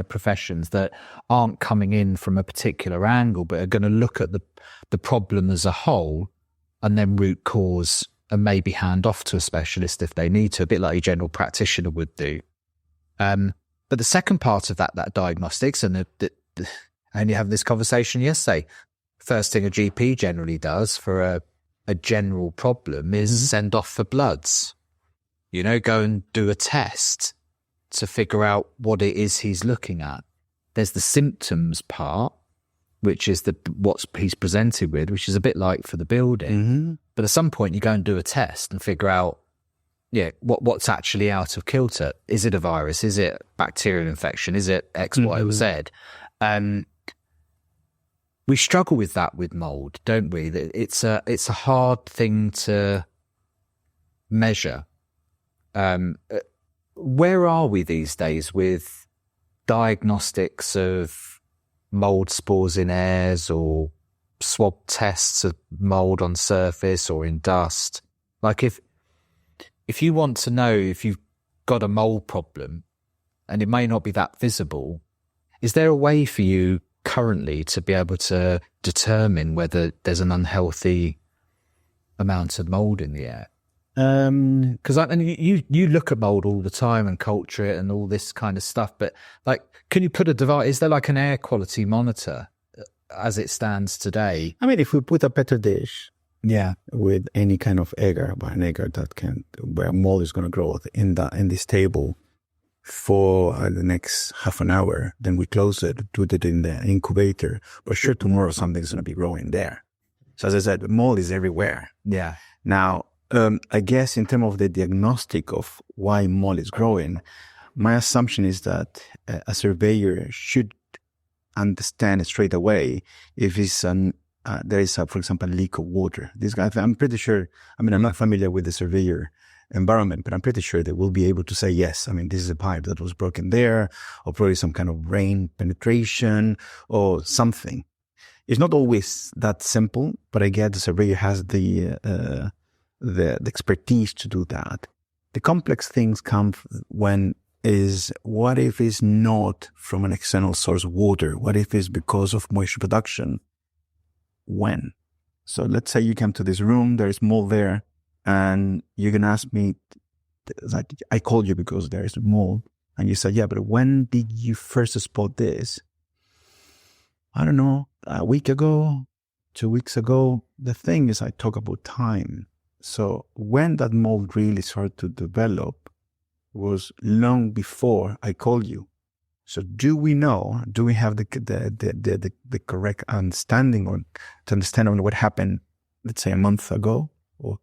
professions that aren't coming in from a particular angle, but are going to look at the problem as a whole and then root cause and maybe hand off to a specialist if they need to, a bit like a general practitioner would do. But the second part of that diagnostics, and I only having this conversation yesterday, first thing a GP generally does for a general problem is send off for bloods. You know, go and do a test to figure out what it is he's looking at. There's the symptoms part, which is what he's presented with, which is a bit like for the building. But at some point you go and do a test and figure out, what's actually out of kilter. Is it a virus? Is it bacterial infection? Is it X, Y, or Z? We struggle with that with mould, don't we? It's a hard thing to measure. Where are we these days with diagnostics of mould spores in airs or swab tests of mould on surface or in dust? Like if you want to know if you've got a mould problem and it may not be that visible, is there a way for you currently to be able to determine whether there's an unhealthy amount of mould in the air? Because you look at mould all the time and culture it and all this kind of stuff, but like, can you put a device? Is there like an air quality monitor as it stands today? I mean, if we put a petri dish, Yeah, with any kind of agar, but an agar that can, where mold is going to grow in this table for the next half an hour, then we close it, put it in the incubator. But sure, tomorrow something's going to be growing there. So as I said, mold is everywhere. yeah. Now, I guess in terms of the diagnostic of why mold is growing, my assumption is that a surveyor should understand straight away if it's there is, for example, leak of water. This guy, I'm pretty sure, I mean, I'm not familiar with the surveyor environment, but I'm pretty sure they will be able to say, yes, I mean, this is a pipe that was broken there, or probably some kind of rain penetration or something. It's not always that simple, but I guess the surveyor has the expertise to do that. The complex things come when what if it's not from an external source of water? What if it's because of moisture production? When? So let's say you come to this room, there is mold there, and you're going to ask me, like, I called you because there is mold. And you said, yeah, but when did you first spot this? I don't know, a week ago, 2 weeks ago. The thing is, I talk about time. So when that mold really started to develop was long before I called you. So do we have the correct understanding or to understand on what happened, let's say a month ago or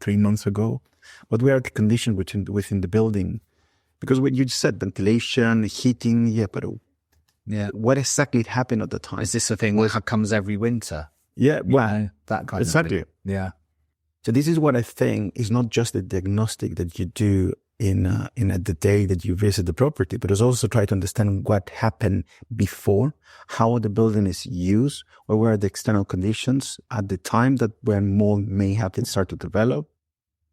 3 months ago? What were the conditions within the building? Because what you said, ventilation, heating, yeah, but what exactly happened at the time? Is this a thing that comes every winter? Yeah, well, that kind exactly. of thing. Yeah. So this is what I think is not just the diagnostic that you do in the day that you visit the property, but it's also try to understand what happened before, how the building is used, or where the external conditions at the time that when mold may have started to develop.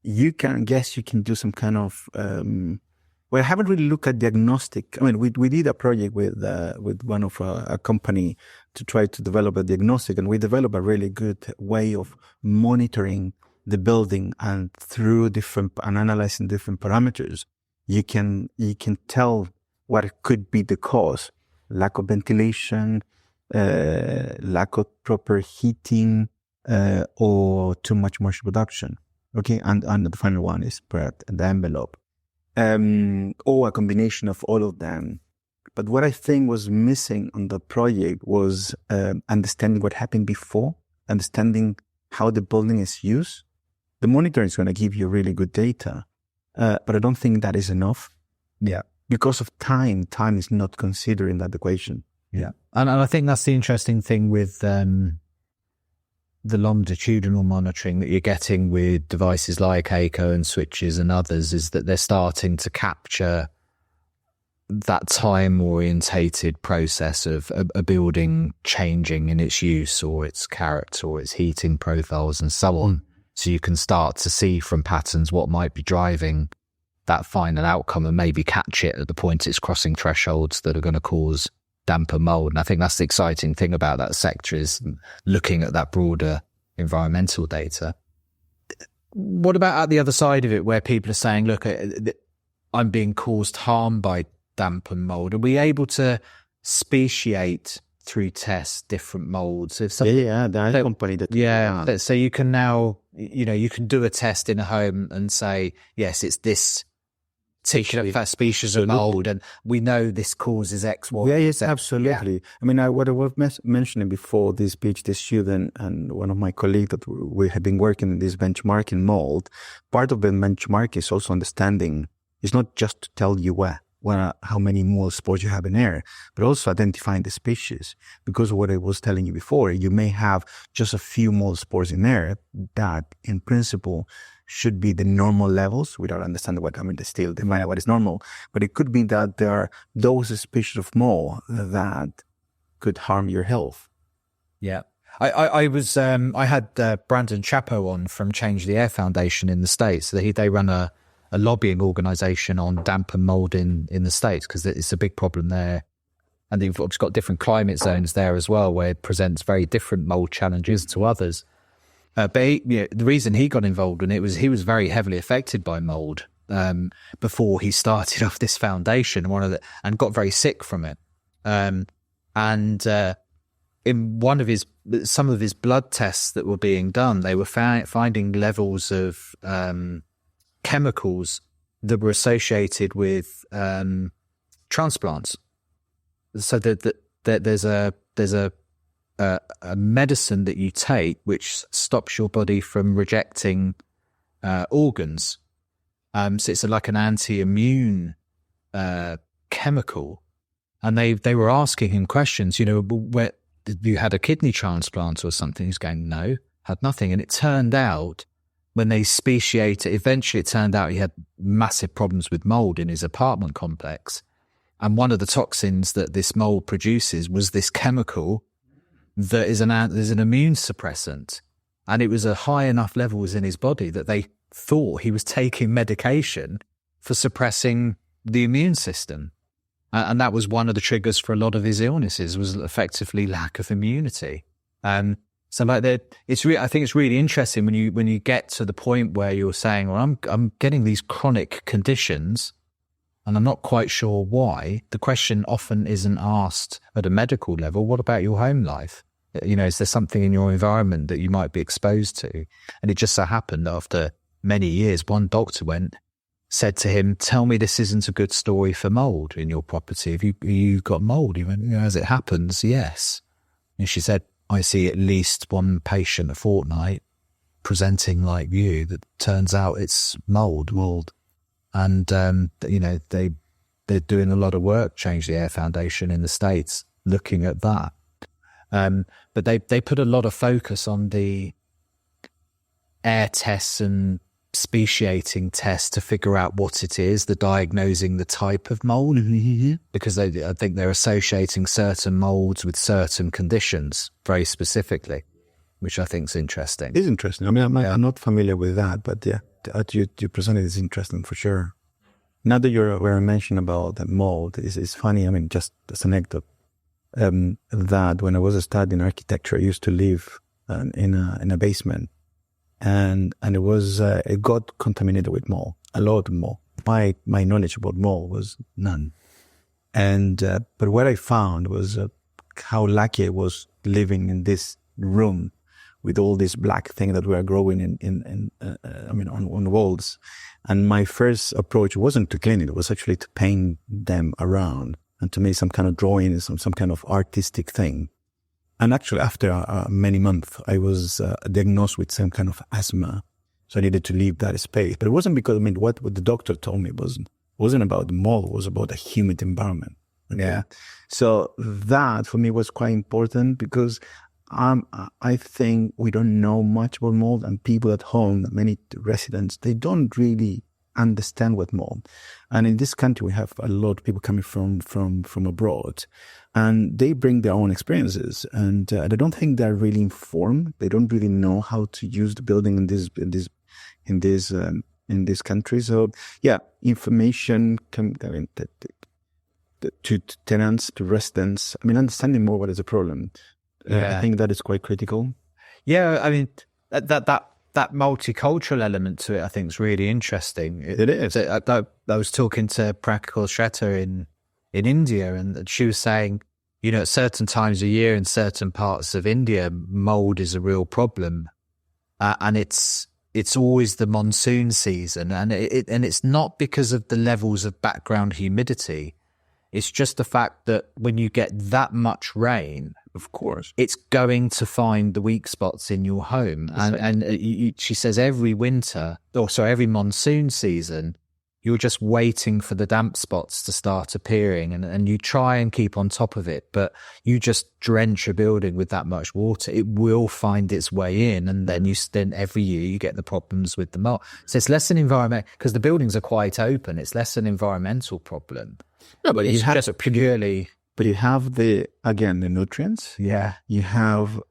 You can do some kind of, I haven't really looked at diagnostic. I mean, we did a project with one of a company to try to develop a diagnostic, and we developed a really good way of monitoring the building, and through analyzing different parameters, you can tell what could be the cause: lack of ventilation, lack of proper heating, or too much moisture production. Okay, and the final one is the envelope, or a combination of all of them. But what I think was missing on the project was understanding what happened before, understanding how the building is used. The monitor is going to give you really good data, but I don't think that is enough. Yeah. Because of time is not considered in that equation. Yeah. And I think that's the interesting thing with the longitudinal monitoring that you're getting with devices like ACO and switches and others, is that they're starting to capture that time-orientated process of a building changing in its use or its character or its heating profiles and so on. So you can start to see from patterns what might be driving that final outcome and maybe catch it at the point it's crossing thresholds that are going to cause damper mold. And I think that's the exciting thing about that sector, is looking at that broader environmental data. What about at the other side of it, where people are saying, look, I'm being caused harm by damp and mold? Are we able to speciate through tests different molds? So there is a company that... So you can now, you can do a test in a home and say, yes, it's this species of mold, and we know this causes X, Y. Yeah, yes, absolutely. Yeah. I mean, what I was mentioning before, this PhD student and one of my colleagues that we have been working in this benchmarking mold, part of the benchmark is also understanding, it's not just to tell you how many mold spores you have in air, but also identifying the species. Because of what I was telling you before, you may have just a few mold spores in air that, in principle, should be the normal levels without understanding what, they still define what is normal. But it could be that there are those species of mold that could harm your health. Yeah. I had Brandon Chapo on from Change the Air Foundation in the States. They run a lobbying organisation on damp and mould in the States because it's a big problem there. And they've got different climate zones there as well, where it presents very different mould challenges to others. But the reason he got involved in it was he was very heavily affected by mould before he started off this foundation, and got very sick from it. In some of his blood tests that were being done, they were finding levels of chemicals that were associated with transplants. So that there's a medicine that you take which stops your body from rejecting organs. So it's like an anti-immune chemical, and they were asking him questions. Where you had a kidney transplant or something? He's going, no, had nothing. And it turned out when they speciated, eventually it turned out he had massive problems with mold in his apartment complex. And one of the toxins that this mold produces was this chemical that is an immune suppressant. And it was a high enough levels in his body that they thought he was taking medication for suppressing the immune system. And that was one of the triggers for a lot of his illnesses, was effectively lack of immunity. So I think it's really interesting when you get to the point where you're saying, well, I'm getting these chronic conditions and I'm not quite sure why. The question often isn't asked at a medical level, what about your home life? Is there something in your environment that you might be exposed to? And it just so happened that after many years, one doctor said to him, tell me this isn't a good story for mould in your property. Have you got mould? He went, as it happens, yes. And she said, I see at least one patient a fortnight presenting like you that turns out it's mould. And, they're doing a lot of work, Change the Air Foundation in the States, looking at that. But they put a lot of focus on the air tests and speciating tests to figure out what it is, the diagnosing the type of mold, because I think they're associating certain molds with certain conditions very specifically, which I think is interesting. It's interesting. I mean, I'm not familiar with that, but yeah, you presented is interesting for sure. Now that we're mentioning about the mold, it's funny. I mean, just as an anecdote, that when I was studying architecture, I used to live in a basement. And it got contaminated with mold, a lot of mold. My knowledge about mold was none. But what I found was how lucky I was living in this room with all this black thing that were growing on the walls. And my first approach wasn't to clean it. It was actually to paint them around and to make some kind of drawing, some kind of artistic thing. And actually, after many months, I was diagnosed with some kind of asthma. So I needed to leave that space. But it wasn't because, what the doctor told me wasn't about the mold, it was about a humid environment. Okay? Yeah. So that for me was quite important because I think we don't know much about mold, and people at home, many residents, they don't really understand what mold. And in this country, we have a lot of people coming from abroad, and they bring their own experiences, and I don't think they're really informed. They don't really know how to use the building in this country. So yeah, information to tenants, to residents. I mean, understanding more what is the problem. I think that is quite critical. Yeah, I mean that multicultural element to it, I think, is really interesting. It is. I was talking to Prakal Shretter in India, and she was saying, at certain times of year in certain parts of India, mold is a real problem, and it's always the monsoon season, and it's not because of the levels of background humidity. It's just the fact that when you get that much rain, of course, it's going to find the weak spots in your home. And she says every monsoon season, you're just waiting for the damp spots to start appearing, and you try and keep on top of it, but you just drench a building with that much water, it will find its way in, and then every year you get the problems with the mold. So it's less an environment, because the buildings are quite open, it's less an environmental problem. No, but it's just purely... But you have the nutrients. Yeah. You have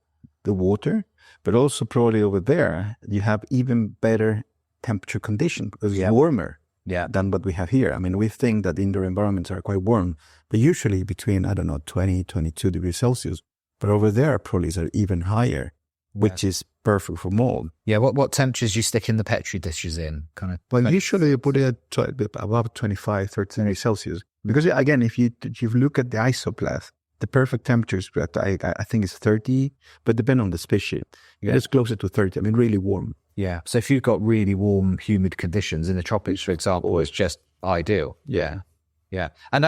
the water, but also probably over there, you have even better temperature condition because it's warmer than what we have here. I mean, we think that indoor environments are quite warm, but usually between, 20, 22 degrees Celsius. But over there, probably are even higher, which is perfect for mold. Yeah. What temperatures you stick in the Petri dishes in? Well, usually you put it at above 25, 30 degrees Celsius. Because again, if you look at the isopleth, the perfect temperatures, I think is 30, but depend on the species. It's closer to 30. I mean, really warm. Yeah. So if you've got really warm, humid conditions in the tropics, for example, it's just ideal. Yeah. Yeah. And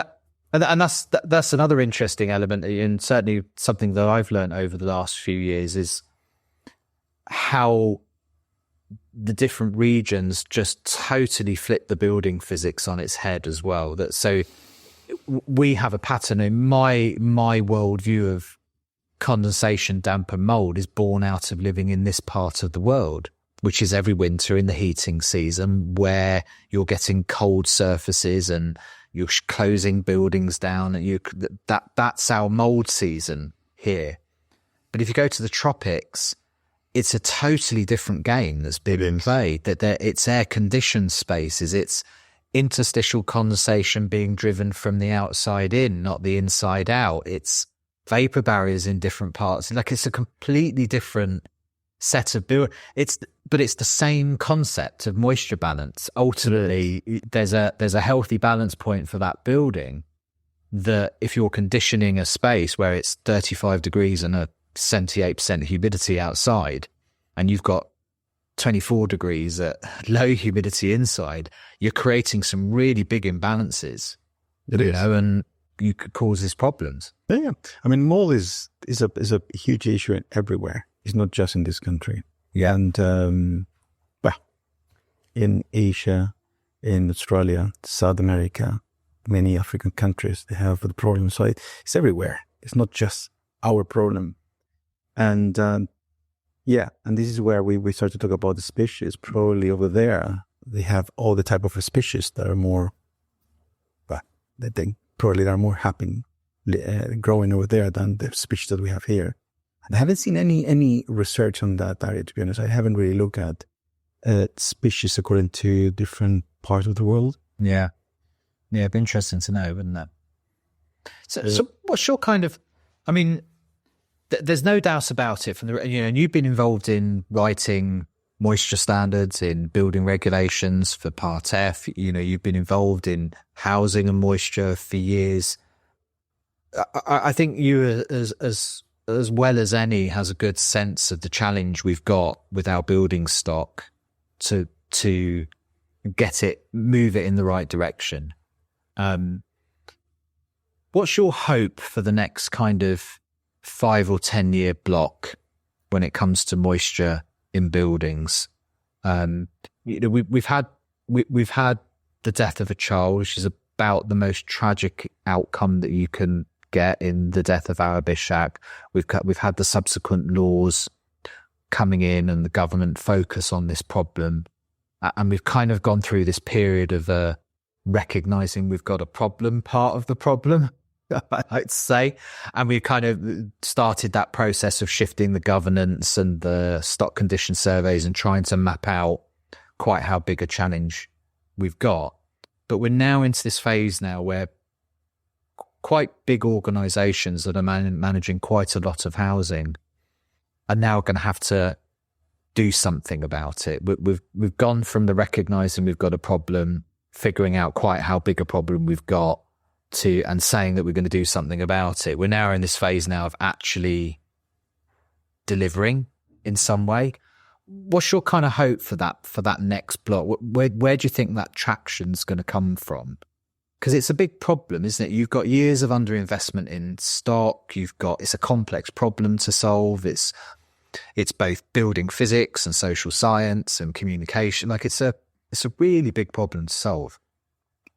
that's another interesting element, and certainly something that I've learned over the last few years is how the different regions just totally flip the building physics on its head as well. So we have a pattern in my worldview of condensation, damp and mold is born out of living in this part of the world, which is every winter in the heating season where you're getting cold surfaces and you're closing buildings down, and that's our mold season here. But if you go to the tropics, it's a totally different game that's being played. It's air-conditioned spaces. It's interstitial condensation being driven from the outside in, not the inside out. It's vapor barriers in different parts. It's a completely different set of build. But it's the same concept of moisture balance. Ultimately, there's a healthy balance point for that building. That if you're conditioning a space where it's 35 degrees and a 78% humidity outside, and you've got 24 degrees at low humidity inside, you're creating some really big imbalances. And you could cause these problems. Yeah, I mean, mold is a huge issue everywhere. It's not just in this country. Yeah, and in Asia, in Australia, South America, many African countries, they have the problem. So it's everywhere. It's not just our problem. And and this is where we start to talk about the species. Probably over there, they have all the type of species that are more, they probably are more happy growing over there than the species that we have here. And I haven't seen any research on that area, to be honest. I haven't really looked at species according to different parts of the world. Yeah. Yeah, it'd be interesting to know, wouldn't it? So what's your kind of, I mean, there's no doubt about it. And you've been involved in writing moisture standards, in building regulations for Part F. You've been involved in housing and moisture for years. I think you, as well as any, has a good sense of the challenge we've got with our building stock to move it in the right direction. What's your hope for the next kind of 5 or 10 year block when it comes to moisture in buildings? We've had the death of a child, which is about the most tragic outcome that you can get in the death of Arabishak. We've had the subsequent laws coming in and the government focus on this problem, and we've kind of gone through this period of recognizing we've got a problem, part of the problem, I'd say. And we kind of started that process of shifting the governance and the stock condition surveys and trying to map out quite how big a challenge we've got. But we're now into this phase now where quite big organizations that are managing quite a lot of housing are now going to have to do something about it. We've gone from the recognizing we've got a problem, figuring out quite how big a problem we've got, and saying that we're going to do something about it. We're now in this phase now of actually delivering in some way. What's your kind of hope for that next block? Where do you think that traction's going to come from? Because it's a big problem, isn't it? You've got years of underinvestment in stock. It's a complex problem to solve. It's both building physics and social science and communication. It's a really big problem to solve.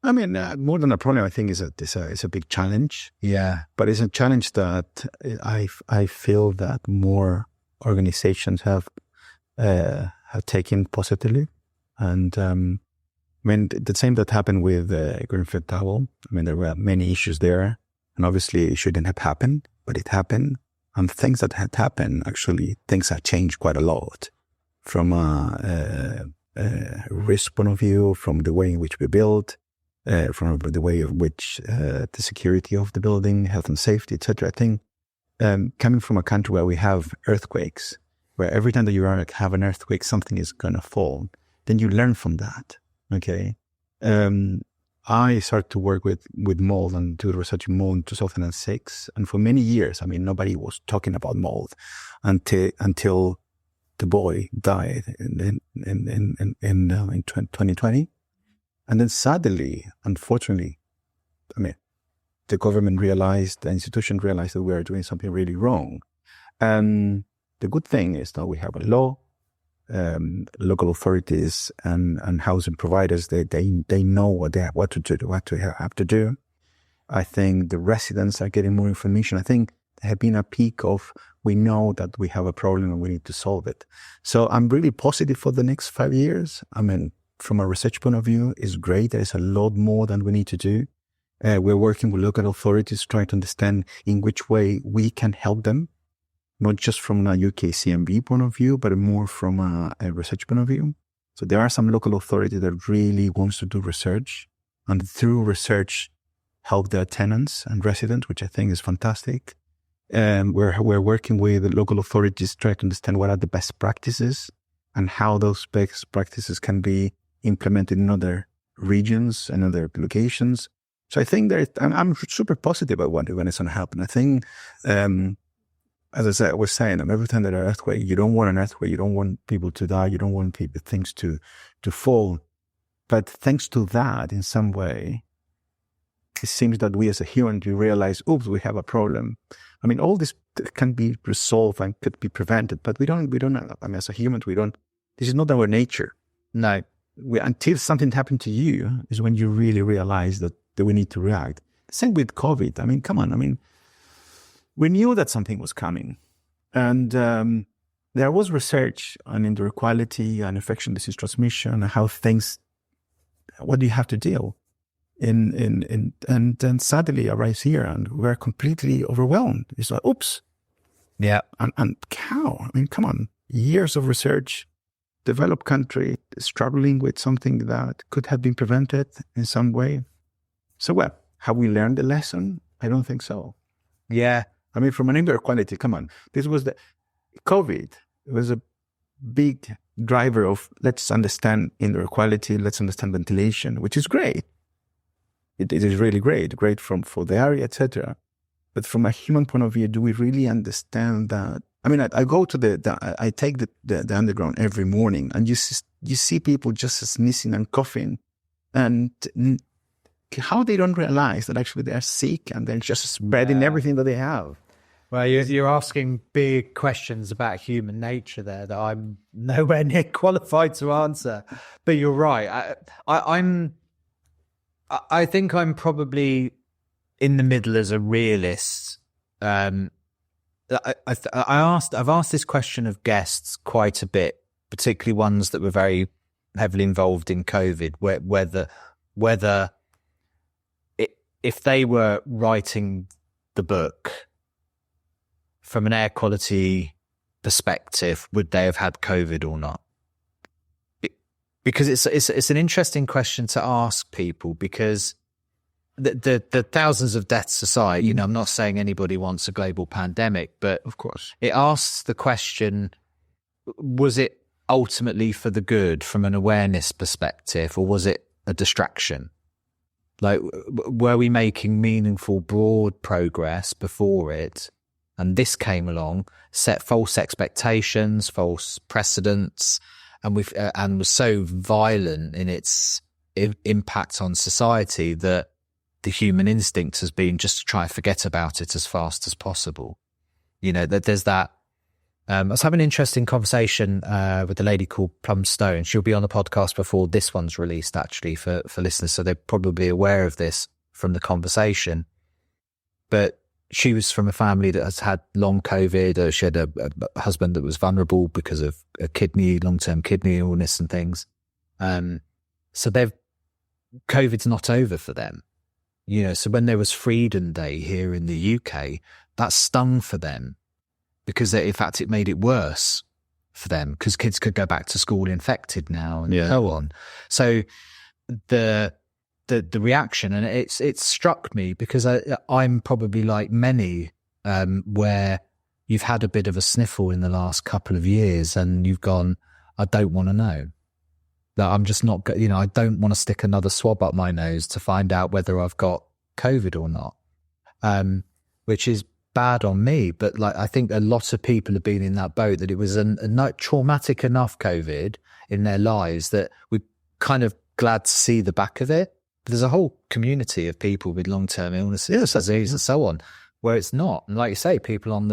I mean, more than a problem, I think it's a big challenge. Yeah. But it's a challenge that I feel that more organizations have taken positively. And I mean, the same that happened with Greenfield Towel. I mean, there were many issues there. And obviously it shouldn't have happened, but it happened. And things that had happened, actually, things have changed quite a lot from a risk point of view, from the way in which we build, from the way of which the security of the building, health and safety, etc. I think coming from a country where we have earthquakes, where every time that you have an earthquake, something is going to fall, then you learn from that. Okay. I started to work with Mould and do research in Mould in 2006. And for many years, I mean, nobody was talking about Mould until the boy died in 2020. And then suddenly, unfortunately, I mean, the government realized, the institution realized that we are doing something really wrong. And the good thing is that we have a law. Local authorities and housing providers, they know what to do. I think the residents are getting more information. I think there have been a peak of, we know that we have a problem and we need to solve it. So I'm really positive for the next 5 years. I mean, from a research point of view, it's great. There's a lot more that we need to do. We're working with local authorities, trying to understand in which way we can help them. Not just from a UKCMB point of view, but more from a research point of view. So there are some local authorities that really wants to do research, and through research help their tenants and residents, which I think is fantastic. We're working with the local authorities, trying to understand what are the best practices and how those best practices can be implemented in other regions and other locations. So I think I'm super positive about what is going to happen. I think, as I was saying, every time there are earthquakes, you don't want an earthquake, you don't want people to die, you don't want things to fall. But thanks to that, in some way, it seems that we as a human, we realize, oops, we have a problem. I mean, all this can be resolved and could be prevented, but we don't, I mean, as a human, this is not our nature. No. Until something happened to you is when you really realize that we need to react. Same with COVID. I mean, come on. I mean, we knew that something was coming, and there was research on indoor air quality and infection disease transmission and how things, what do you have to deal and then suddenly arrives here and we're completely overwhelmed. It's like, oops. Yeah. And how? I mean, come on, years of research, developed country struggling with something that could have been prevented in some way. So what? Have we learned the lesson? I don't think so. Yeah. I mean, from an indoor quality, come on. This was the COVID. It was a big driver of let's understand indoor quality, let's understand ventilation, which is great. It is really great for the area, etc. But from a human point of view, do we really understand that? I mean, I go to I take the underground every morning, and you see people just sneezing and coughing, and how they don't realize that actually they're sick and they're just spreading everything that they have. Well, you're asking big questions about human nature there that I'm nowhere near qualified to answer. But you're right. I think I'm probably in the middle as a realist. I've asked this question of guests quite a bit, particularly ones that were very heavily involved in COVID, whether if they were writing the book from an air quality perspective, would they have had COVID or not? Because it's an interesting question to ask people, because the thousands of deaths aside, I'm not saying anybody wants a global pandemic, but of course it asks the question, was it ultimately for the good from an awareness perspective, or was it a distraction? Like, were we making meaningful, broad progress before it? And this came along, set false expectations, false precedents, and was so violent in its impact on society that the human instinct has been just to try and forget about it as fast as possible. That there's that I was having an interesting conversation with a lady called Plum Stone. She'll be on the podcast before this one's released, actually, for listeners, so they're probably aware of this from the conversation. But she was from a family that has had long COVID. She had a husband that was vulnerable because of a long-term kidney illness and things. So COVID's not over for them. So when there was Freedom Day here in the UK, that stung for them because in fact it made it worse for them because kids could go back to school infected now and so on. So the reaction, and it struck me because I'm probably like many where you've had a bit of a sniffle in the last couple of years and you've gone, I don't want to know. That I'm just not, I don't want to stick another swab up my nose to find out whether I've got COVID or not, which is bad on me. But I think a lot of people have been in that boat, that it was a traumatic enough COVID in their lives that we're kind of glad to see the back of it. But there's a whole community of people with long-term illnesses, disease and so on, where it's not. And like you say, people on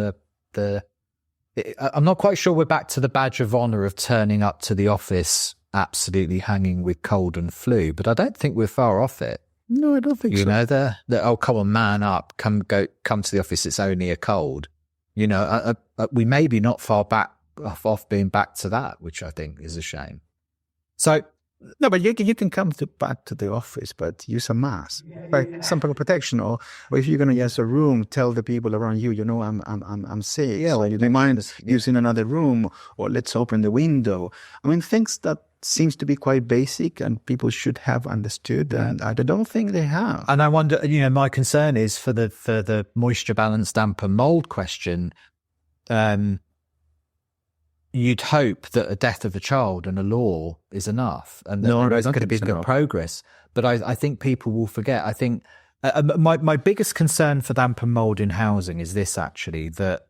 I'm not quite sure we're back to the badge of honour of turning up to the office absolutely hanging with cold and flu, but I don't think we're far off it. No, I don't think so. Oh, come on, man up, come to the office, it's only a cold. We may be not far back off being back to that, which I think is a shame. So, no, but you can come back to the office, but use a mask, like some protection, or if you're going to use a room, tell the people around you, I'm sick. Yeah, so you don't mind using another room, or let's open the window. I mean, things that seems to be quite basic and people should have understood, and I don't think they have. And I wonder, my concern is for the moisture balance, damp and mould question. You'd hope that a death of a child and a law is enough, and there's going to be good progress. But I think people will forget. I think my biggest concern for damp and mould in housing is this, actually, that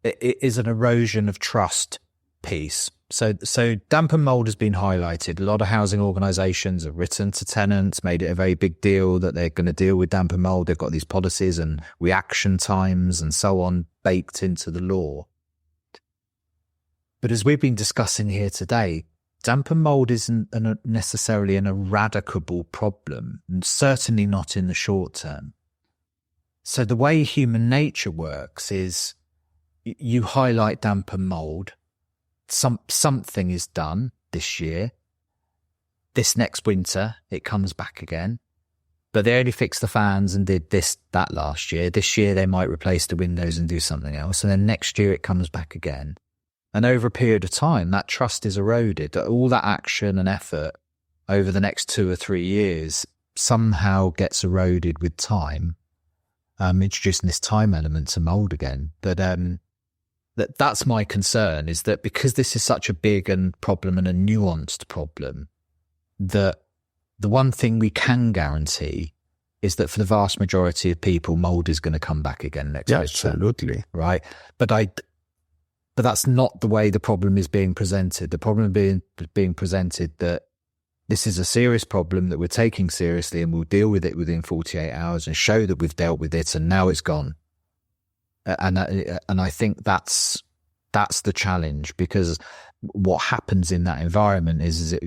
it is an erosion of trust piece. So damp and mould has been highlighted. A lot of housing organisations have written to tenants, made it a very big deal that they're going to deal with damp and mould. They've got these policies and reaction times and so on baked into the law. But as we've been discussing here today, damp and mould isn't necessarily an eradicable problem, and certainly not in the short term. So the way human nature works is you highlight damp and mould, something is done this year, this next winter it comes back again, but they only fixed the fans and did that last year. This year they might replace the windows and do something else, and then next year it comes back again. And over a period of time, that trust is eroded. All that action and effort over the next 2 or 3 years somehow gets eroded with time, introducing this time element to mould again. But that's my concern, is that because this is such a big problem and a nuanced problem, that the one thing we can guarantee is that for the vast majority of people, mould is going to come back again next year. Absolutely. Right. But that's not the way the problem is being presented. The problem being presented that this is a serious problem that we're taking seriously and we'll deal with it within 48 hours and show that we've dealt with it and now it's gone. And I think that's the challenge, because what happens in that environment is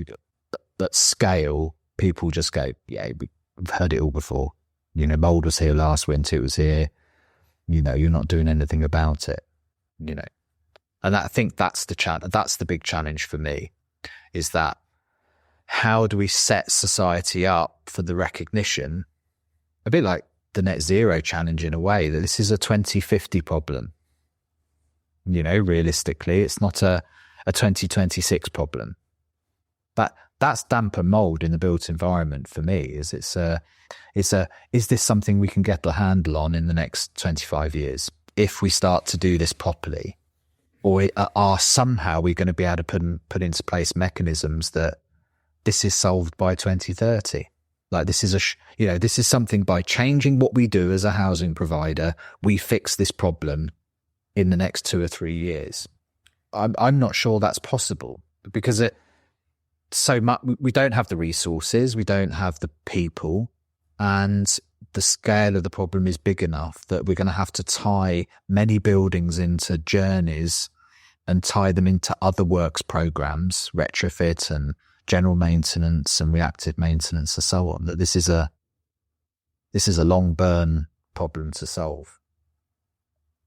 that scale, people just go, yeah, we've heard it all before. Mould was here last winter, it was here. You're not doing anything about it. And I think that's the big challenge for me, is that how do we set society up for the recognition, a bit like the net zero challenge in a way, that this is a 2050 problem. Realistically, it's not a 2026 problem. But that's damp and mould in the built environment for me. Is this something we can get the handle on in the next 25 years if we start to do this properly? Or are somehow we going to be able to put into place mechanisms that this is solved by 2030? Like this is something, by changing what we do as a housing provider, we fix this problem in the next 2 or 3 years. I'm not sure that's possible, because we don't have the resources, we don't have the people, and the scale of the problem is big enough that we're going to have to tie many buildings into journeys and tie them into other works programs, retrofit and general maintenance and reactive maintenance and so on. That this is a long burn problem to solve.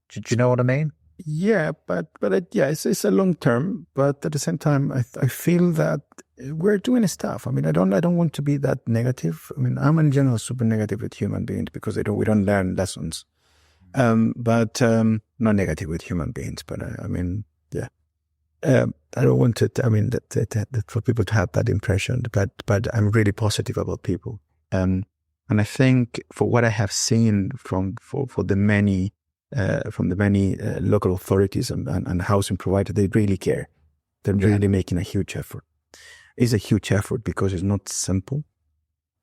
Do you know what I mean? Yeah, but it's a long term. But at the same time, I feel that we're doing stuff. I mean, I don't want to be that negative. I mean, I'm in general super negative with human beings because we don't learn lessons. But not negative with human beings. But I mean, yeah, I don't want it. I mean, that for people to have that impression. But I'm really positive about people. And I think for what I have seen from the many local authorities and housing providers, they really care. They're really making a huge effort. It's a huge effort because it's not simple,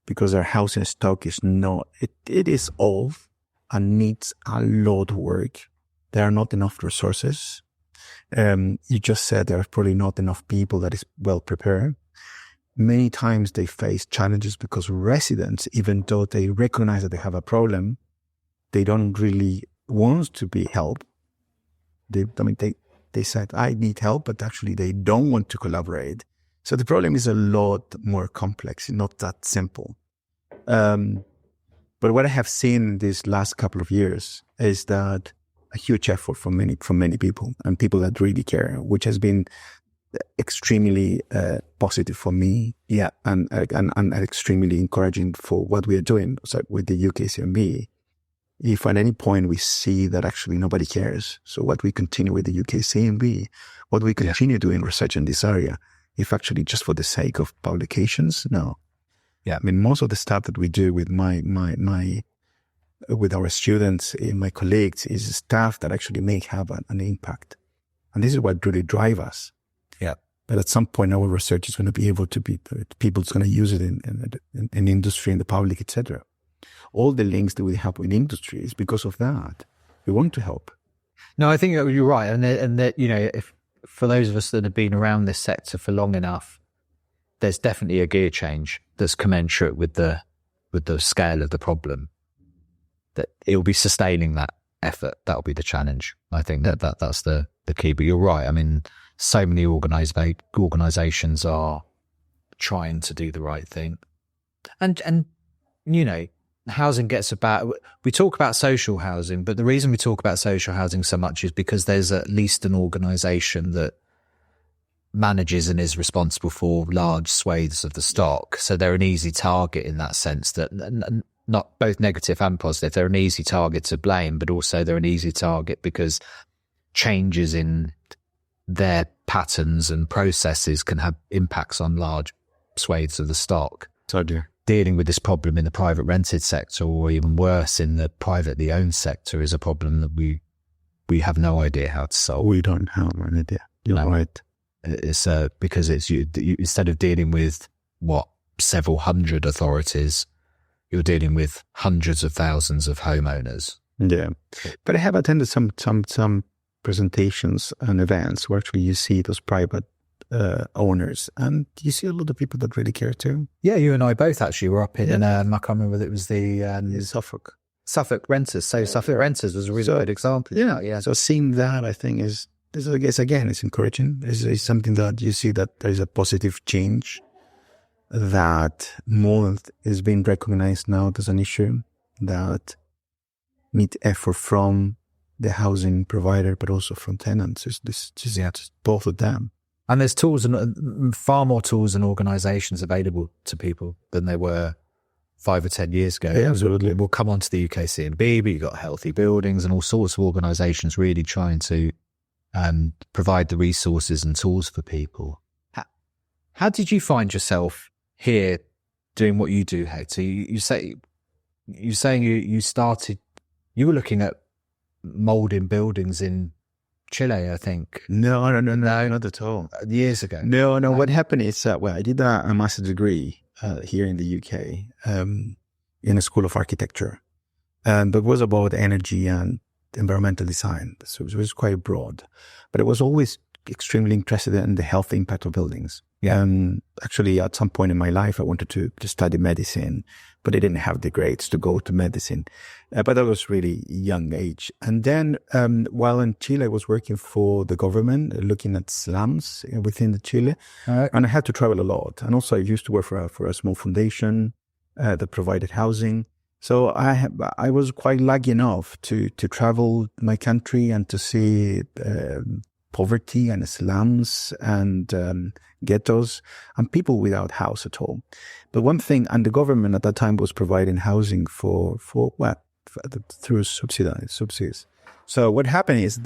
because our housing stock is not, it is old and needs a lot of work. There are not enough resources. You just said there are probably not enough people that is well prepared. Many times they face challenges because residents, even though they recognize that they have a problem, they don't really want to be helped. They said, I need help, but actually they don't want to collaborate. So the problem is a lot more complex, not that simple. But what I have seen these last couple of years is that a huge effort from many people and people that really care, which has been extremely positive for me, and extremely encouraging for what we are doing. So with the UKCMB, if at any point we see that actually nobody cares, so what we continue with the UKCMB, what we continue doing research in this area, if actually just for the sake of publications, no. Yeah, I mean, most of the stuff that we do with with our students, my colleagues, is stuff that actually may have an impact, and this is what really drives us. Yeah. But at some point, our research is going to be able to be, people's going to use it in industry, in the public, etc. All the links that we have with industry is because of that. We want to help. No, I think you're right. And that, you know, if for those of us that have been around this sector for long enough, there's definitely a gear change that's commensurate with the scale of the problem. That it'll be sustaining that effort. That'll be the challenge. I think that's the key. But you're right. I mean, so many organizations are trying to do the right thing. And you know, housing gets about, we talk about social housing, but the reason we talk about social housing so much is because there's at least an organization that manages and is responsible for large swathes of the stock. So they're an easy target in that sense, that not both negative and positive. They're an easy target to blame, but also they're an easy target because changes in their patterns and processes can have impacts on large swathes of the stock. So dear. Dealing with this problem in the private rented sector, or even worse in the privately owned sector, is a problem that we have no idea how to solve. We don't have an idea. You're right. It's because it's you instead of dealing with several hundred authorities, you're dealing with hundreds of thousands of homeowners. Yeah, but I have attended some presentations and events where actually you see those private owners, and you see a lot of people that really care too. Yeah, you and I both actually were up in, I can't remember whether it was the Suffolk Renters. So Suffolk Renters was a really good example. Yeah. So seeing that, I think is again, it's encouraging. It's something that you see that there is a positive change, that mold is being recognized now as an issue that need effort from the housing provider, but also from tenants. It's just both of them. And there's tools and far more tools and organisations available to people than there were 5 or 10 years ago. Yeah, absolutely. We'll come on to the UKCMB, but you've got Healthy Buildings and all sorts of organisations really trying to provide the resources and tools for people. How did you find yourself here doing what you do, Hector? You saying you were looking at moulding buildings in Chile, I think. No, not at all. Years ago. No. What happened is, I did a master's degree here in the UK in a school of architecture, but it was about energy and environmental design. So it was quite broad, but I was always extremely interested in the health impact of buildings. Yeah. Actually, at some point in my life, I wanted to study medicine, but I didn't have the grades to go to medicine. But I was really young age. And then while in Chile, I was working for the government, looking at slums within the Chile. And I had to travel a lot. And also I used to work for a small foundation that provided housing. So I was quite lucky enough to travel my country and to see poverty and slums and ghettos and people without house at all. But one thing, and the government at that time was providing housing through subsidies. So what happened is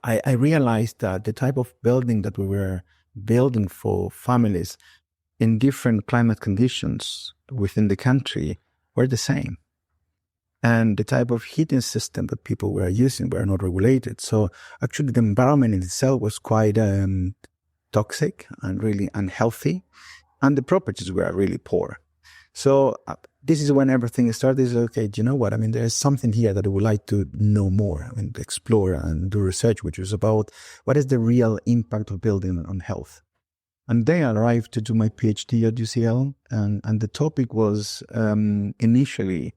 I realized that the type of building that we were building for families in different climate conditions within the country were the same. And the type of heating system that people were using were not regulated. So actually the environment in itself was quite toxic and really unhealthy. And the properties were really poor. So this is when everything started. Is okay, do you know what? I mean, there's something here that I would like to know more. I mean, explore and do research, which is about what is the real impact of building on health. And then I arrived to do my PhD at UCL. And the topic was initially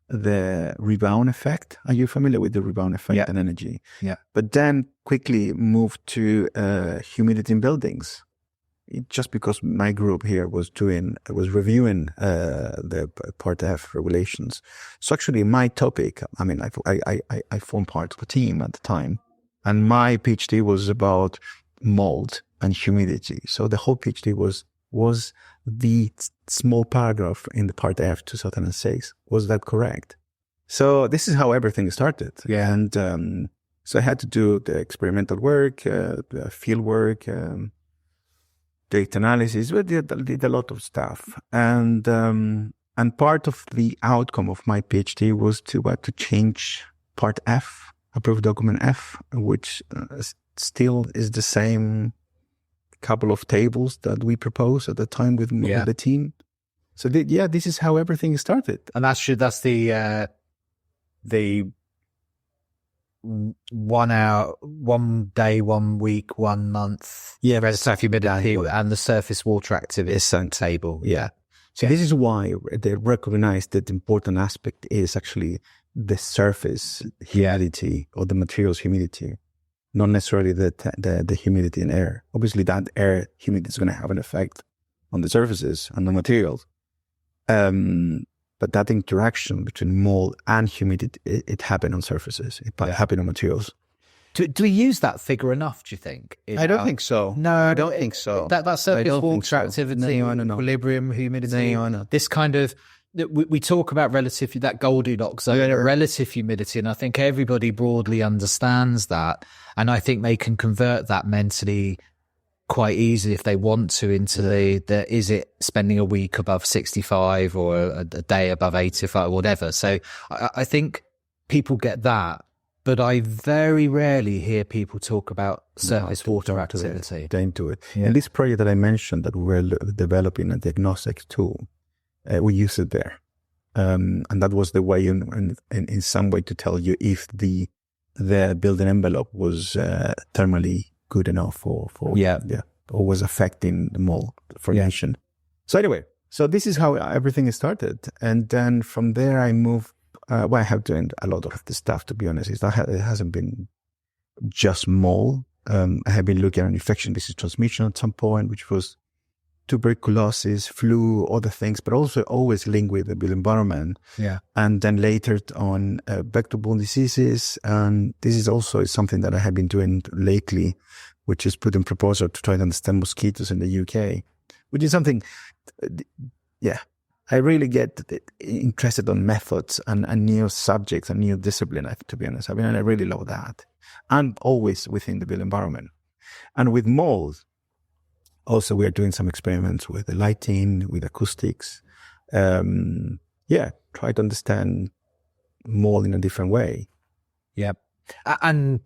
the rebound effect. Are you familiar with the rebound effect and energy? Yeah. But then quickly moved to humidity in buildings. Just because my group here was reviewing the Part F regulations. So actually my topic, I mean, I formed part of a team at the time, and my PhD was about mold and humidity. So the whole PhD was the small paragraph in the Part F 2006. Was that correct? So this is how everything started. Yeah. And so I had to do the experimental work, field work, data analysis. We did a lot of stuff. And part of the outcome of my PhD was to change Part F, approved document F, which still is the same couple of tables that we proposed at the time with the team. So this is how everything started. And that's the 1 hour, 1 day, 1 week, 1 month. Yeah, relative humidity and the surface water activity table. Yeah. So this is why they recognize that the important aspect is actually the surface humidity or the materials humidity, not necessarily the humidity in air. Obviously, that air humidity is going to have an effect on the surfaces and the materials. But that interaction between mold and humidity, it happened on surfaces. It happened on materials. Do we use that figure enough, do you think? I don't think so. No, I don't think so. That surface water activity, equilibrium, humidity, this kind of, we talk about that Goldilocks zone, relative humidity, and I think everybody broadly understands that. And I think they can convert that mentally quite easily if they want to into the is it spending a week above 65 or a day above 85 or whatever. So I think people get that, but I very rarely hear people talk about surface water activity. They do it. In this project that I mentioned that we were developing a diagnostic tool, we use it there. And that was the way in some way to tell you if the building envelope was thermally good enough or was affecting the mold formation. So anyway, so this is how everything started. And then from there I moved, I have done a lot of the stuff, to be honest. It hasn't been just mold. I have been looking at infection disease transmission at some point, which was tuberculosis, flu, other things, but also always linked with the built environment. Yeah. And then later on vector-borne diseases. And this is also something that I have been doing lately, which is putting proposal to try to understand mosquitoes in the UK, which is something, I really get interested on methods and new subjects and new discipline, to be honest. I mean, I really love that. And always within the built environment. And with mold, also, we are doing some experiments with the lighting, with acoustics. Try to understand mold in a different way. Yeah. And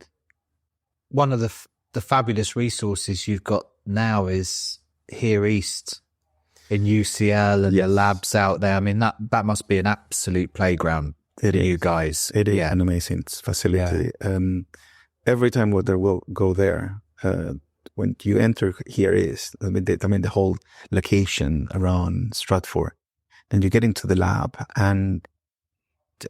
one of the fabulous resources you've got now is here east in UCL and your labs out there. I mean, that must be an absolute playground for you guys. It is an amazing facility. every time we will go there, when you enter here is, the whole location around Stratford, and you get into the lab, and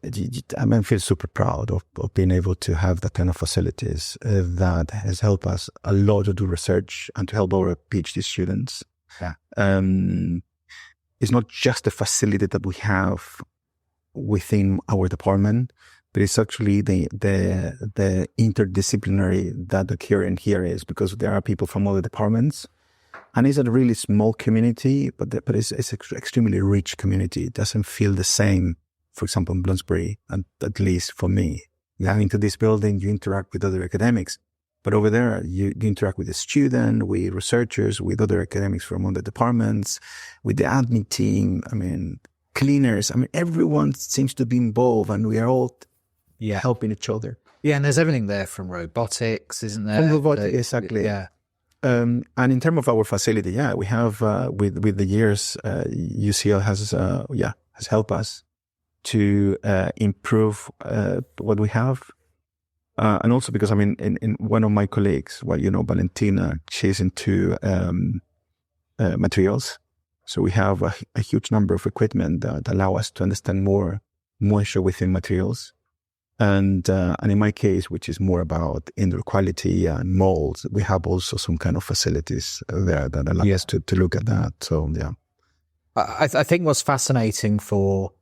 I feel super proud of being able to have that kind of facilities that has helped us a lot to do research and to help our PhD students. Yeah. It's not just the facility that we have within our department, but it's actually the interdisciplinary that occurring here is, because there are people from other departments, and it's a really small community, but it's an extremely rich community. It doesn't feel the same, for example, in Bloomsbury, and at least for me. Going to this building, you interact with other academics, but over there, you interact with the student, with researchers, with other academics from other departments, with the admin team, cleaners. Everyone seems to be involved, and we are all helping each other. Yeah, and there's everything there from robotics, isn't there? From robotics, exactly. Yeah. And in terms of our facility, we have, with the years, UCL has helped us to improve what we have. And also because, in one of my colleagues, Valentina, she's into materials. So we have a huge number of equipment that allow us to understand more moisture within materials. And in my case, which is more about indoor quality and molds, we have also some kind of facilities there that allow us to look at that. So, yeah. I think what's fascinating for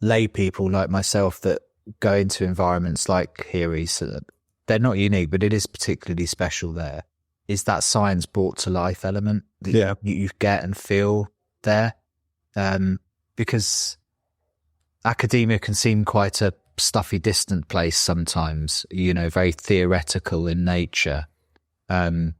lay people like myself that go into environments like here is they're not unique, but it is particularly special there, is that science brought to life element that you get and feel there. Because academia can seem quite a stuffy, distant place sometimes, very theoretical in nature. But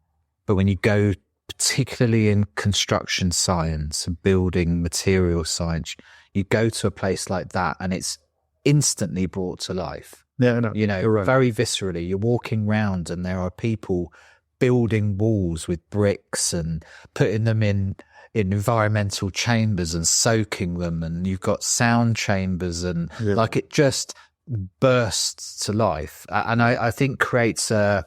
when you go, particularly in construction science and building material science, you go to a place like that and it's instantly brought to life. Yeah, no, you're right. Very viscerally. You're walking around and there are people building walls with bricks and putting them in environmental chambers and soaking them, and you've got sound chambers and it just bursts to life. And I think creates a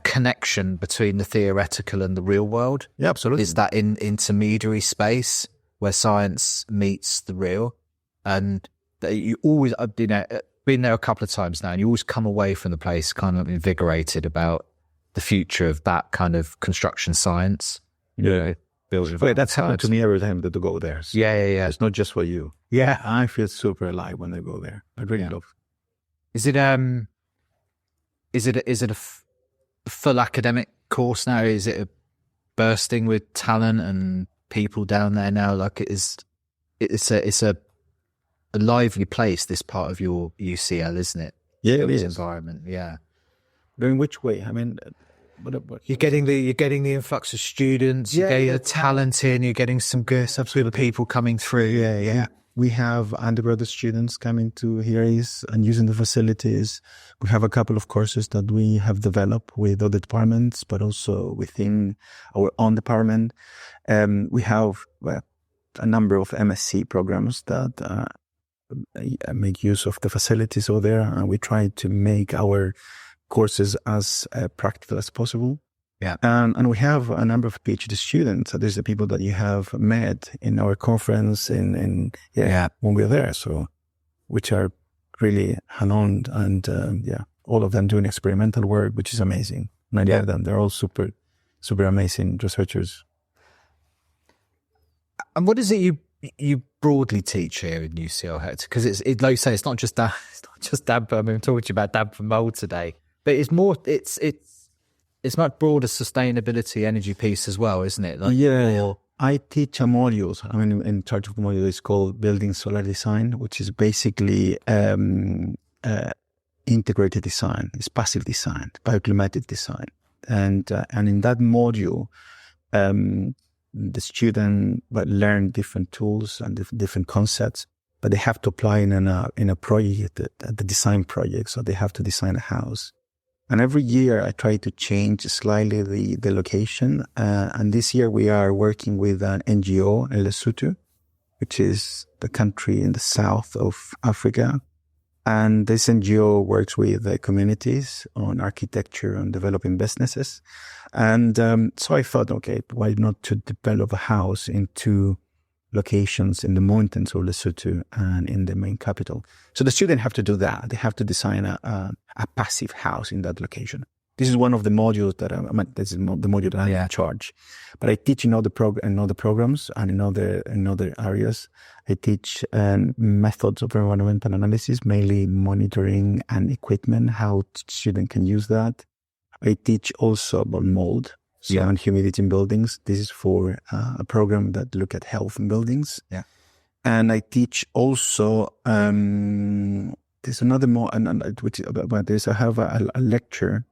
connection between the theoretical and the real world. Yeah, absolutely. Is that intermediary space where science meets the real. And you always, been there a couple of times now, and you always come away from the place kind of invigorated about the future of that kind of construction science. Wait, that's happened to me every time that I go there. So Yeah. it's not just for you. Yeah. I feel super alive when I go there. I really love it. Is it a full academic course now? Is it bursting with talent and people down there now? It's a lively place, this part of your UCL, isn't it? Yeah, it is. Environment, yeah. But in which way? You're getting the influx of students, you're getting the talent in, you're getting some good subsequent people coming through. Yeah. We have undergraduate students coming to here and using the facilities. We have a couple of courses that we have developed with other departments, but also within our own department. We have a number of MSc programs that make use of the facilities over there, and we try to make our courses as practical as possible. Yeah. And we have a number of PhD students. So there's the people that you have met in our conference when we're there. So, which are really hand-on and all of them doing experimental work, which is amazing. And I love them. They're all super, super amazing researchers. And what is it you broadly teach here in UCL, Hector? Because it's like you say, it's not just damp. I'm talking to you about damp and mould today, but it's more. It's much broader sustainability, energy piece as well, isn't it? I teach a module. I'm in charge of the module. It's called Building Solar Design, which is basically integrated design. It's passive design, bioclimatic design, and in that module, the student learn different tools and different concepts, but they have to apply in a project, the design project. So they have to design a house. And every year I try to change slightly the location. And this year we are working with an NGO in Lesotho, which is the country in the south of Africa. And this NGO works with the communities on architecture and developing businesses. And so I thought, okay, why not to develop a house in two locations in the mountains of Lesotho and in the main capital. So the students have to do that. They have to design a passive house in that location. This is one of the modules that this is the module that I'm in charge. But I teach in other programs and in other areas. I teach methods of environmental analysis, mainly monitoring and equipment, how students can use that. I teach also about mold, and humidity in buildings. This is for a program that look at health in buildings. Yeah. And I teach also, there's another I have a lecture.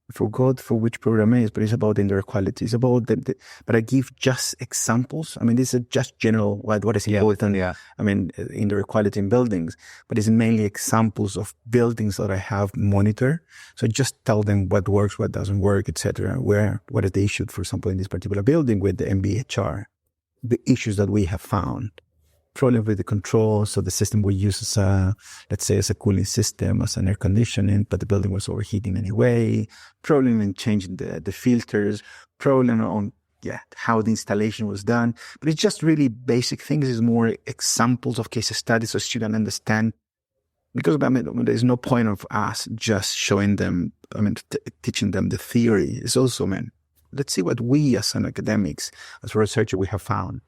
I forgot for which program it is, but it's about indoor quality. It's about but I give just examples. I mean, this is just general, what is important. Yeah. I mean, indoor quality in buildings, but it's mainly examples of buildings that I have monitor. So I just tell them what works, what doesn't work, etc. What is the issue, for example, in this particular building with the MBHR, the issues that we have found. Problem with the controls, so the system we use as a cooling system, as an air conditioning, but the building was overheating anyway. Problem in changing the filters. Problem on how the installation was done. But it's just really basic things. It's more examples of case studies so students understand. Because there's no point of us just showing them, teaching them the theory. It's also, let's see what we as an academics, as a researcher, we have found.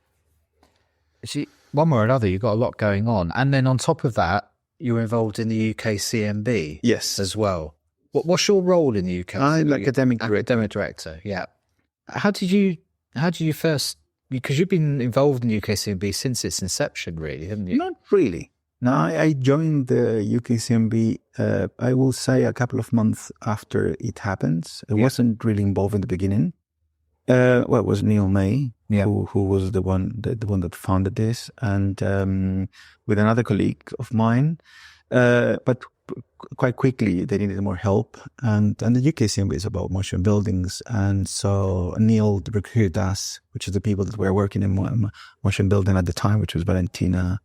See, one way or another, you've got a lot going on. And then on top of that, you're involved in the UKCMB as well. What's your role in the UK? I'm academic director, yeah. How did you first, because you've been involved in UKCMB since its inception, really, haven't you? Not really. No, I joined the UKCMB, I will say a couple of months after it happens. I wasn't really involved in the beginning. It was Neil May, who was the one that founded this, and with another colleague of mine. But quite quickly, they needed more help, and the UKCMB is about motion buildings, and so Neil recruited us, which is the people that were working in motion building at the time, which was Valentina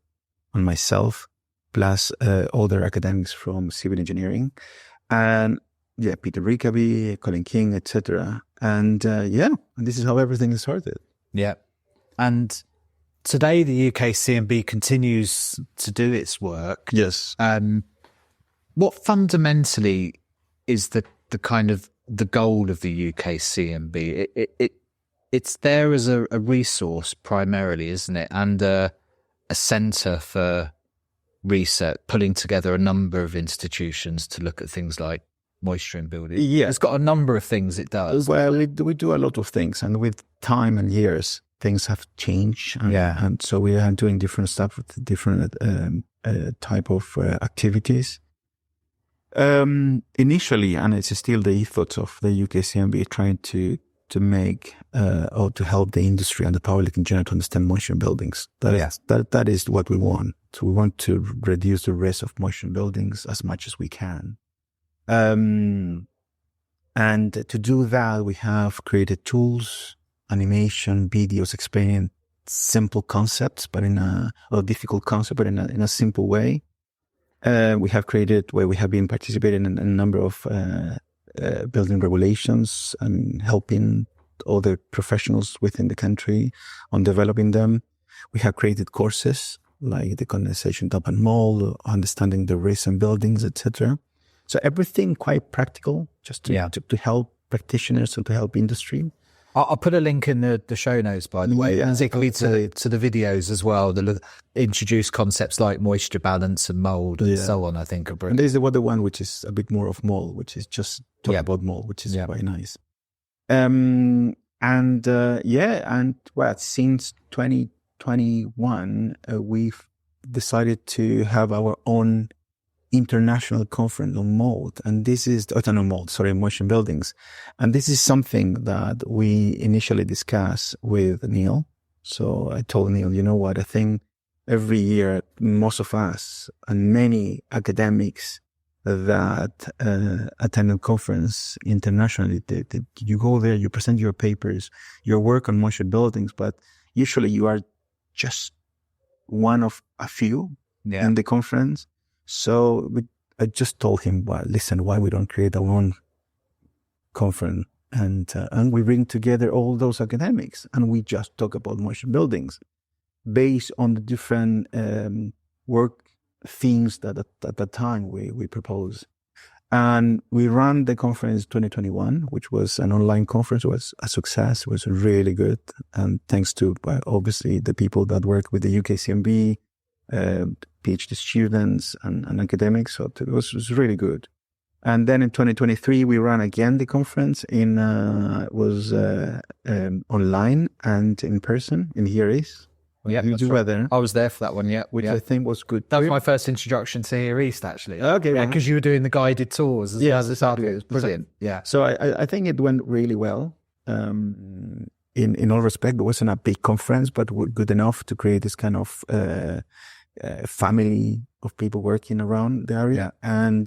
and myself, plus other academics from civil engineering, and Peter Rickaby, Colin King, etc. And this is how everything started. Yeah. And today the UKCMB continues to do its work. Yes. What fundamentally is the kind of the goal of the UKCMB? It's there as a resource primarily, isn't it? And a centre for research, pulling together a number of institutions to look at things like moisture in buildings. Yeah. It's got a number of things it does. Well, we do a lot of things, and with time and years, things have changed. And so we are doing different stuff with different type of activities. Initially, and it's still the ethos of the UKCMB, trying to make or to help the industry and the public in general to understand moisture in buildings. That is what we want. So we want to reduce the risk of moisture in buildings as much as we can. And to do that, we have created tools, animation, videos explaining simple concepts, but difficult concept, but in a simple way. We have created where we have been participating in a number of building regulations and helping other professionals within the country on developing them. We have created courses like the condensation dump and mold, understanding the risks in buildings, etc. So everything quite practical, just to help practitioners and to help industry. I'll put a link in the show notes, by the way, particularly to the videos as well, that introduce concepts like moisture balance and mould and so on, I think. And there's the other one, which is a bit more of mold, which is just talk about mold, which is quite nice. Since 2021, we've decided to have our own international conference on mold, and this is motion buildings, and this is something that we initially discussed with Neil. So I told Neil, you know what, I think every year most of us and many academics that attend a conference internationally, you go there, you present your papers, your work on motion buildings, but usually you are just one of a few in the conference. So I just told him, well, listen, why we don't create our own conference and we bring together all those academics and we just talk about moisture buildings based on the different work themes that at that time we proposed. And we ran the conference 2021, which was an online conference. It was a success. It was really good. And thanks to, obviously, the people that work with the UKCMB, PhD students and academics. So it was really good. And then in 2023, we ran again the conference online and in person in Here Is. Yeah, you were there. I was there for that one, yeah. Which I think was good. That was my first introduction to Here East, actually. Okay. Yeah, because you were doing the guided tours. Yes, exactly. It was brilliant. Yeah. So I think it went really well. In all respect, it wasn't a big conference, but good enough to create this kind of family of people working around the area. And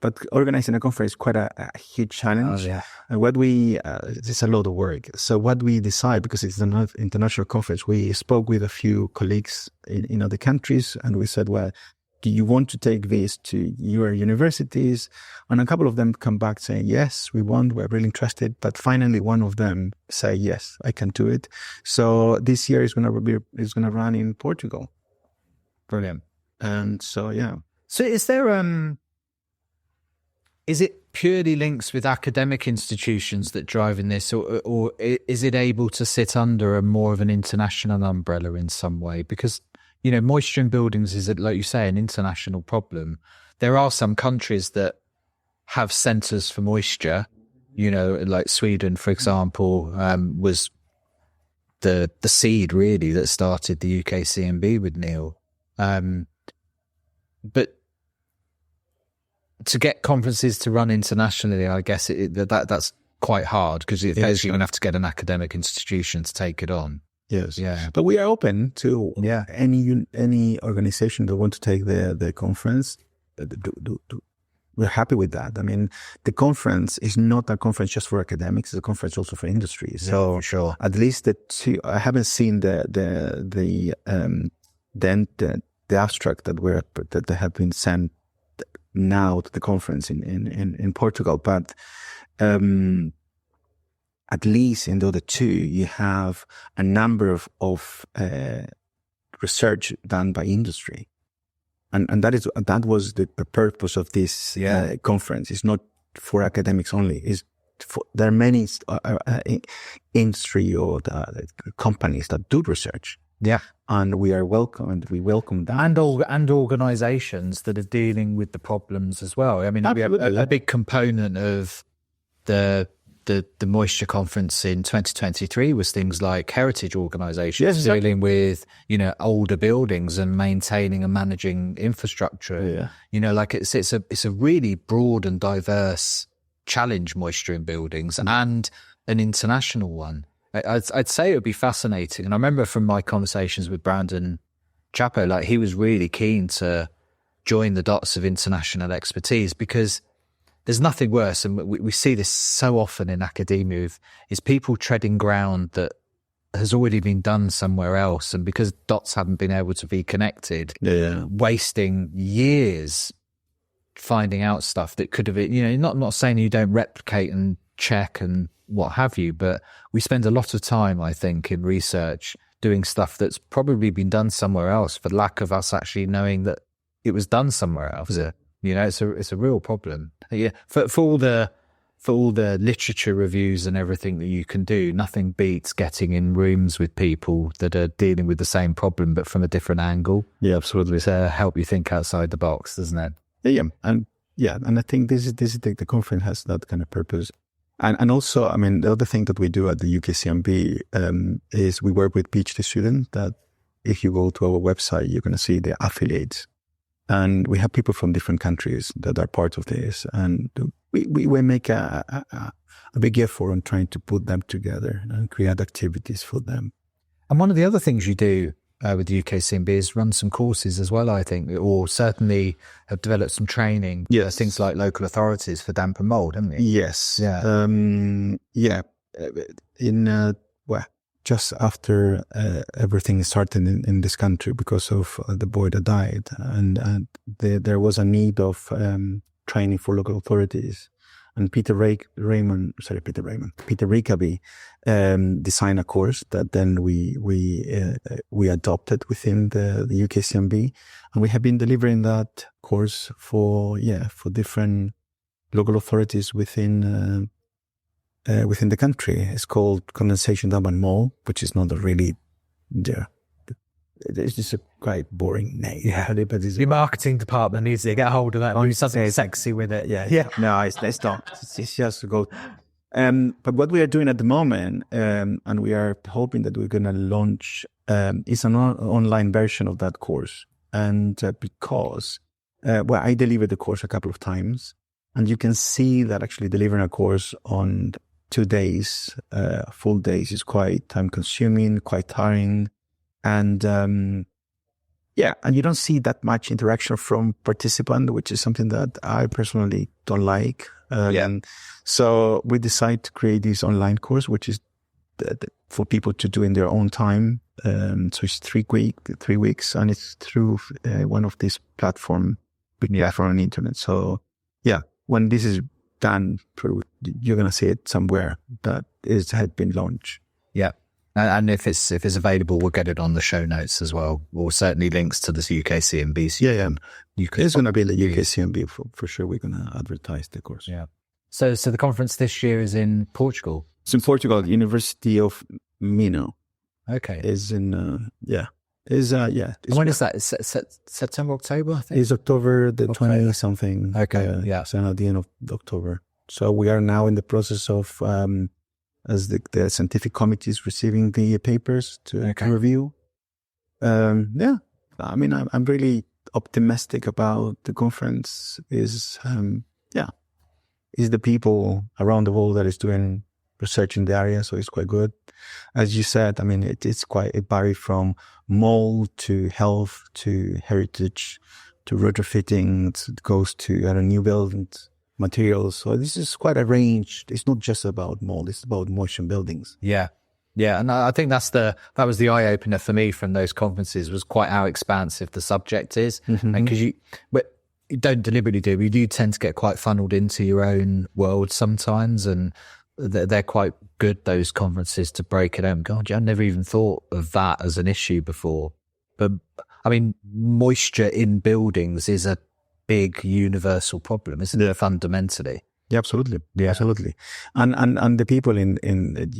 but organizing a conference is quite a huge challenge. Oh, yeah. And it's a lot of work. So what we decide, because it's an international conference, we spoke with a few colleagues in other countries, and we said, well, do you want to take this to your universities? And a couple of them come back saying, yes, we want, we're really interested. But finally, one of them say, yes, I can do it. So this year is going to run in Portugal. Brilliant. And so, yeah. So is there, is it purely links with academic institutions that driving this, or is it able to sit under a more of an international umbrella in some way? Because, you know, moisture in buildings is, like you say, an international problem. There are some countries that have centres for moisture, you know, like Sweden, for example, was the seed really that started the UKCMB with Neil. But to get conferences to run internationally, I guess that's quite hard, because you're going to have to get an academic institution to take it on. Yes. Yeah. But we are open to any organization that want to take the conference. We're happy with that. I mean, the conference is not a conference just for academics; it's a conference also for industry. So for sure. At least I haven't seen the abstract that have been sent now to the conference in Portugal, but at least in the other two, you have a number of research done by industry, and that was the purpose of this conference. It's not for academics only. There are many industry or the companies that do research. Yeah. And we welcome that. And organisations that are dealing with the problems as well. I mean, we have a big component of the moisture conference in 2023 was things like heritage organisations dealing with, you know, older buildings and maintaining and managing infrastructure. Yeah. You know, like it's a really broad and diverse challenge, moisture in buildings, and an international one. I'd say it would be fascinating. And I remember from my conversations with Brandon Chapo, like he was really keen to join the dots of international expertise, because there's nothing worse, and we see this so often in academia, is people treading ground that has already been done somewhere else. And because dots haven't been able to be connected, wasting years finding out stuff that could have been, you know, not saying you don't replicate and check and what have you, but we spend a lot of time, I think, in research doing stuff that's probably been done somewhere else for lack of us actually knowing that it was done somewhere else. Yeah. You know, it's a real problem. Yeah, for all the literature reviews and everything that you can do, nothing beats getting in rooms with people that are dealing with the same problem but from a different angle. Yeah, absolutely. To help you think outside the box, doesn't it? Yeah, and I think this is the conference has that kind of purpose. And also, I mean, the other thing that we do at the UKCMB is we work with PhD students that if you go to our website, you're going to see the affiliates. And we have people from different countries that are part of this. And we make a big effort on trying to put them together and create activities for them. And one of the other things you do with the UKCMB is run some courses as well, I think, or certainly have developed some training. Yes. Things like local authorities for damp and mould, haven't you? Yes. Yeah. In just after everything started in this country because of the boy that died. And there was a need of training for local authorities. And Peter Rickaby designed a course that then we adopted within the UKCMB, and we have been delivering that course for different local authorities within the country. It's called Condensation Dam and Mould, which is not really there. It's just a quite boring name. Yeah, but your marketing department needs to get a hold of that. Do something sexy with it. Yeah. No, it's not. It's just to go. But what we are doing at the moment, and we are hoping that we're going to launch, is an online version of that course. And because, I delivered the course a couple of times, and you can see that actually delivering a course on 2 days, full days, is quite time consuming, quite tiring. And and you don't see that much interaction from participant, which is something that I personally don't like. So we decided to create this online course, which is for people to do in their own time. So it's 3 weeks, and it's through one of these platforms on the internet. So when this is done, you're going to see it somewhere that had been launched. Yeah. And if it's available, we'll get it on the show notes as well. Or certainly links to this UKCMB. It's going to be the UKCMB for sure. We're going to advertise the course. Yeah. So the conference this year is in Portugal. It's in Portugal, University of Minho. Okay. Is in And when is that? Is September, October? I think it's October the 20 something. Okay. So at the end of October. So we are now in the process of. As the scientific committee is receiving the papers to review. I mean, I'm really optimistic about the conference. Is the people around the world that is doing research in the area, so it's quite good. As you said, I mean, it varies from mold to health to heritage to retrofitting. It goes to new buildings. Materials. So this is quite a range. It's not just about mold, it's about motion buildings. Yeah. And I think that was the eye opener for me from those conferences, was quite how expansive the subject is. Mm-hmm. And because you don't deliberately do, but you do tend to get quite funneled into your own world sometimes, and they're quite good, those conferences, to break it down. God, I never even thought of that as an issue before. But I mean, moisture in buildings is a big universal problem, isn't it? Fundamentally. Yeah, absolutely. Yeah, absolutely. And the people in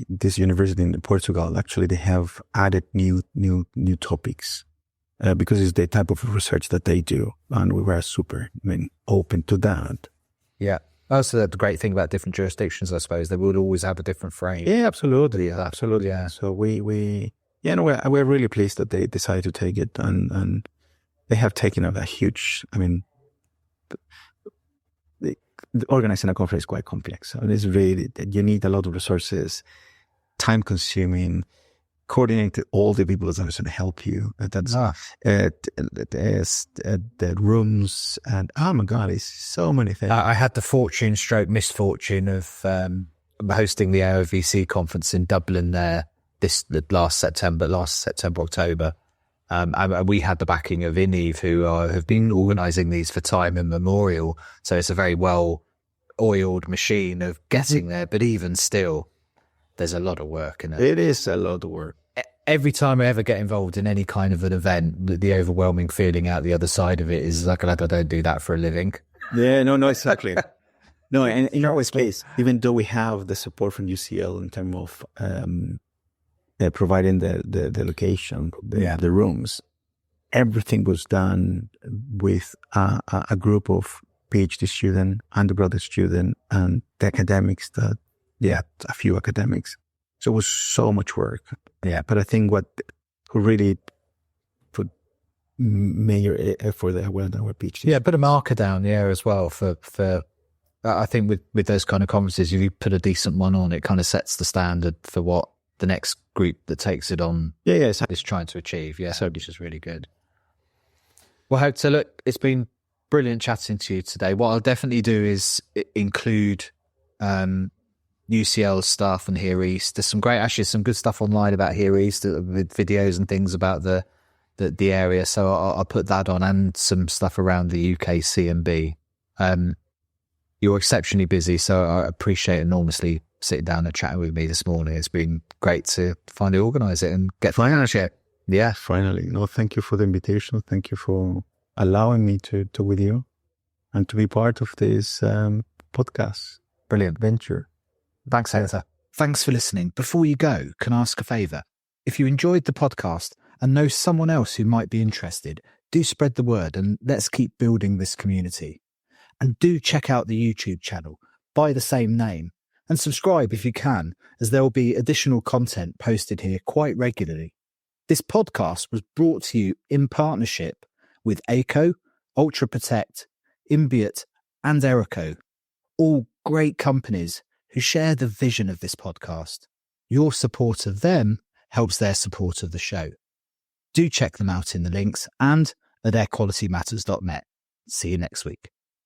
this university in Portugal, actually, they have added new topics because it's the type of research that they do, and we were super open to that. Yeah. Also, the great thing about different jurisdictions, I suppose, they would always have a different frame. Yeah, absolutely. Absolutely. Yeah. So we're really pleased that they decided to take it, and they have taken a huge. I mean. Organizing a conference is quite complex. So it's really, you need a lot of resources, time consuming, coordinate all the people that are going to help you. The rooms, and oh my God, it's so many things. I had the misfortune of hosting the AOVC conference in Dublin there last September, October. And we had the backing of INEVE, who have been organising these for time immemorial. So it's a very well-oiled machine of getting there. But even still, there's a lot of work in it. It is a lot of work. Every time I ever get involved in any kind of an event, the overwhelming feeling out the other side of it is like, I don't do that for a living. Yeah, no, exactly. No, and in our space, even though we have the support from UCL in terms of providing the location, the rooms, everything was done with a group of PhD students, undergraduate students, and the academics a few academics. So it was so much work. Yeah, but I think who really put major effort there were our PhD. Yeah, put a marker down as well for I think with those kind of conferences, if you put a decent one on, it kind of sets the standard for what the next group that takes it on is trying to achieve. Yeah, so which is really good. Well, Hector, look, it's been brilliant chatting to you today. What I'll definitely do is include UCL stuff and Here East. There's some good stuff online about Here East with videos and things about the area. So I'll put that on, and some stuff around the UKCMB. You're exceptionally busy, so I appreciate enormously sitting down and chatting with me this morning. It's been great to finally organise it and get finally. Yeah, finally. No, thank you for the invitation. Thank you for allowing me to talk with you and to be part of this podcast. Brilliant venture. Thanks, Hector. Thanks for listening. Before you go, can I ask a favour? If you enjoyed the podcast and know someone else who might be interested, do spread the word and let's keep building this community. And do check out the YouTube channel by the same name and subscribe if you can, as there will be additional content posted here quite regularly. This podcast was brought to you in partnership with ACO, Ultra Protect, Imbiot and Erico, all great companies who share the vision of this podcast. Your support of them helps their support of the show. Do check them out in the links and at airqualitymatters.net. See you next week.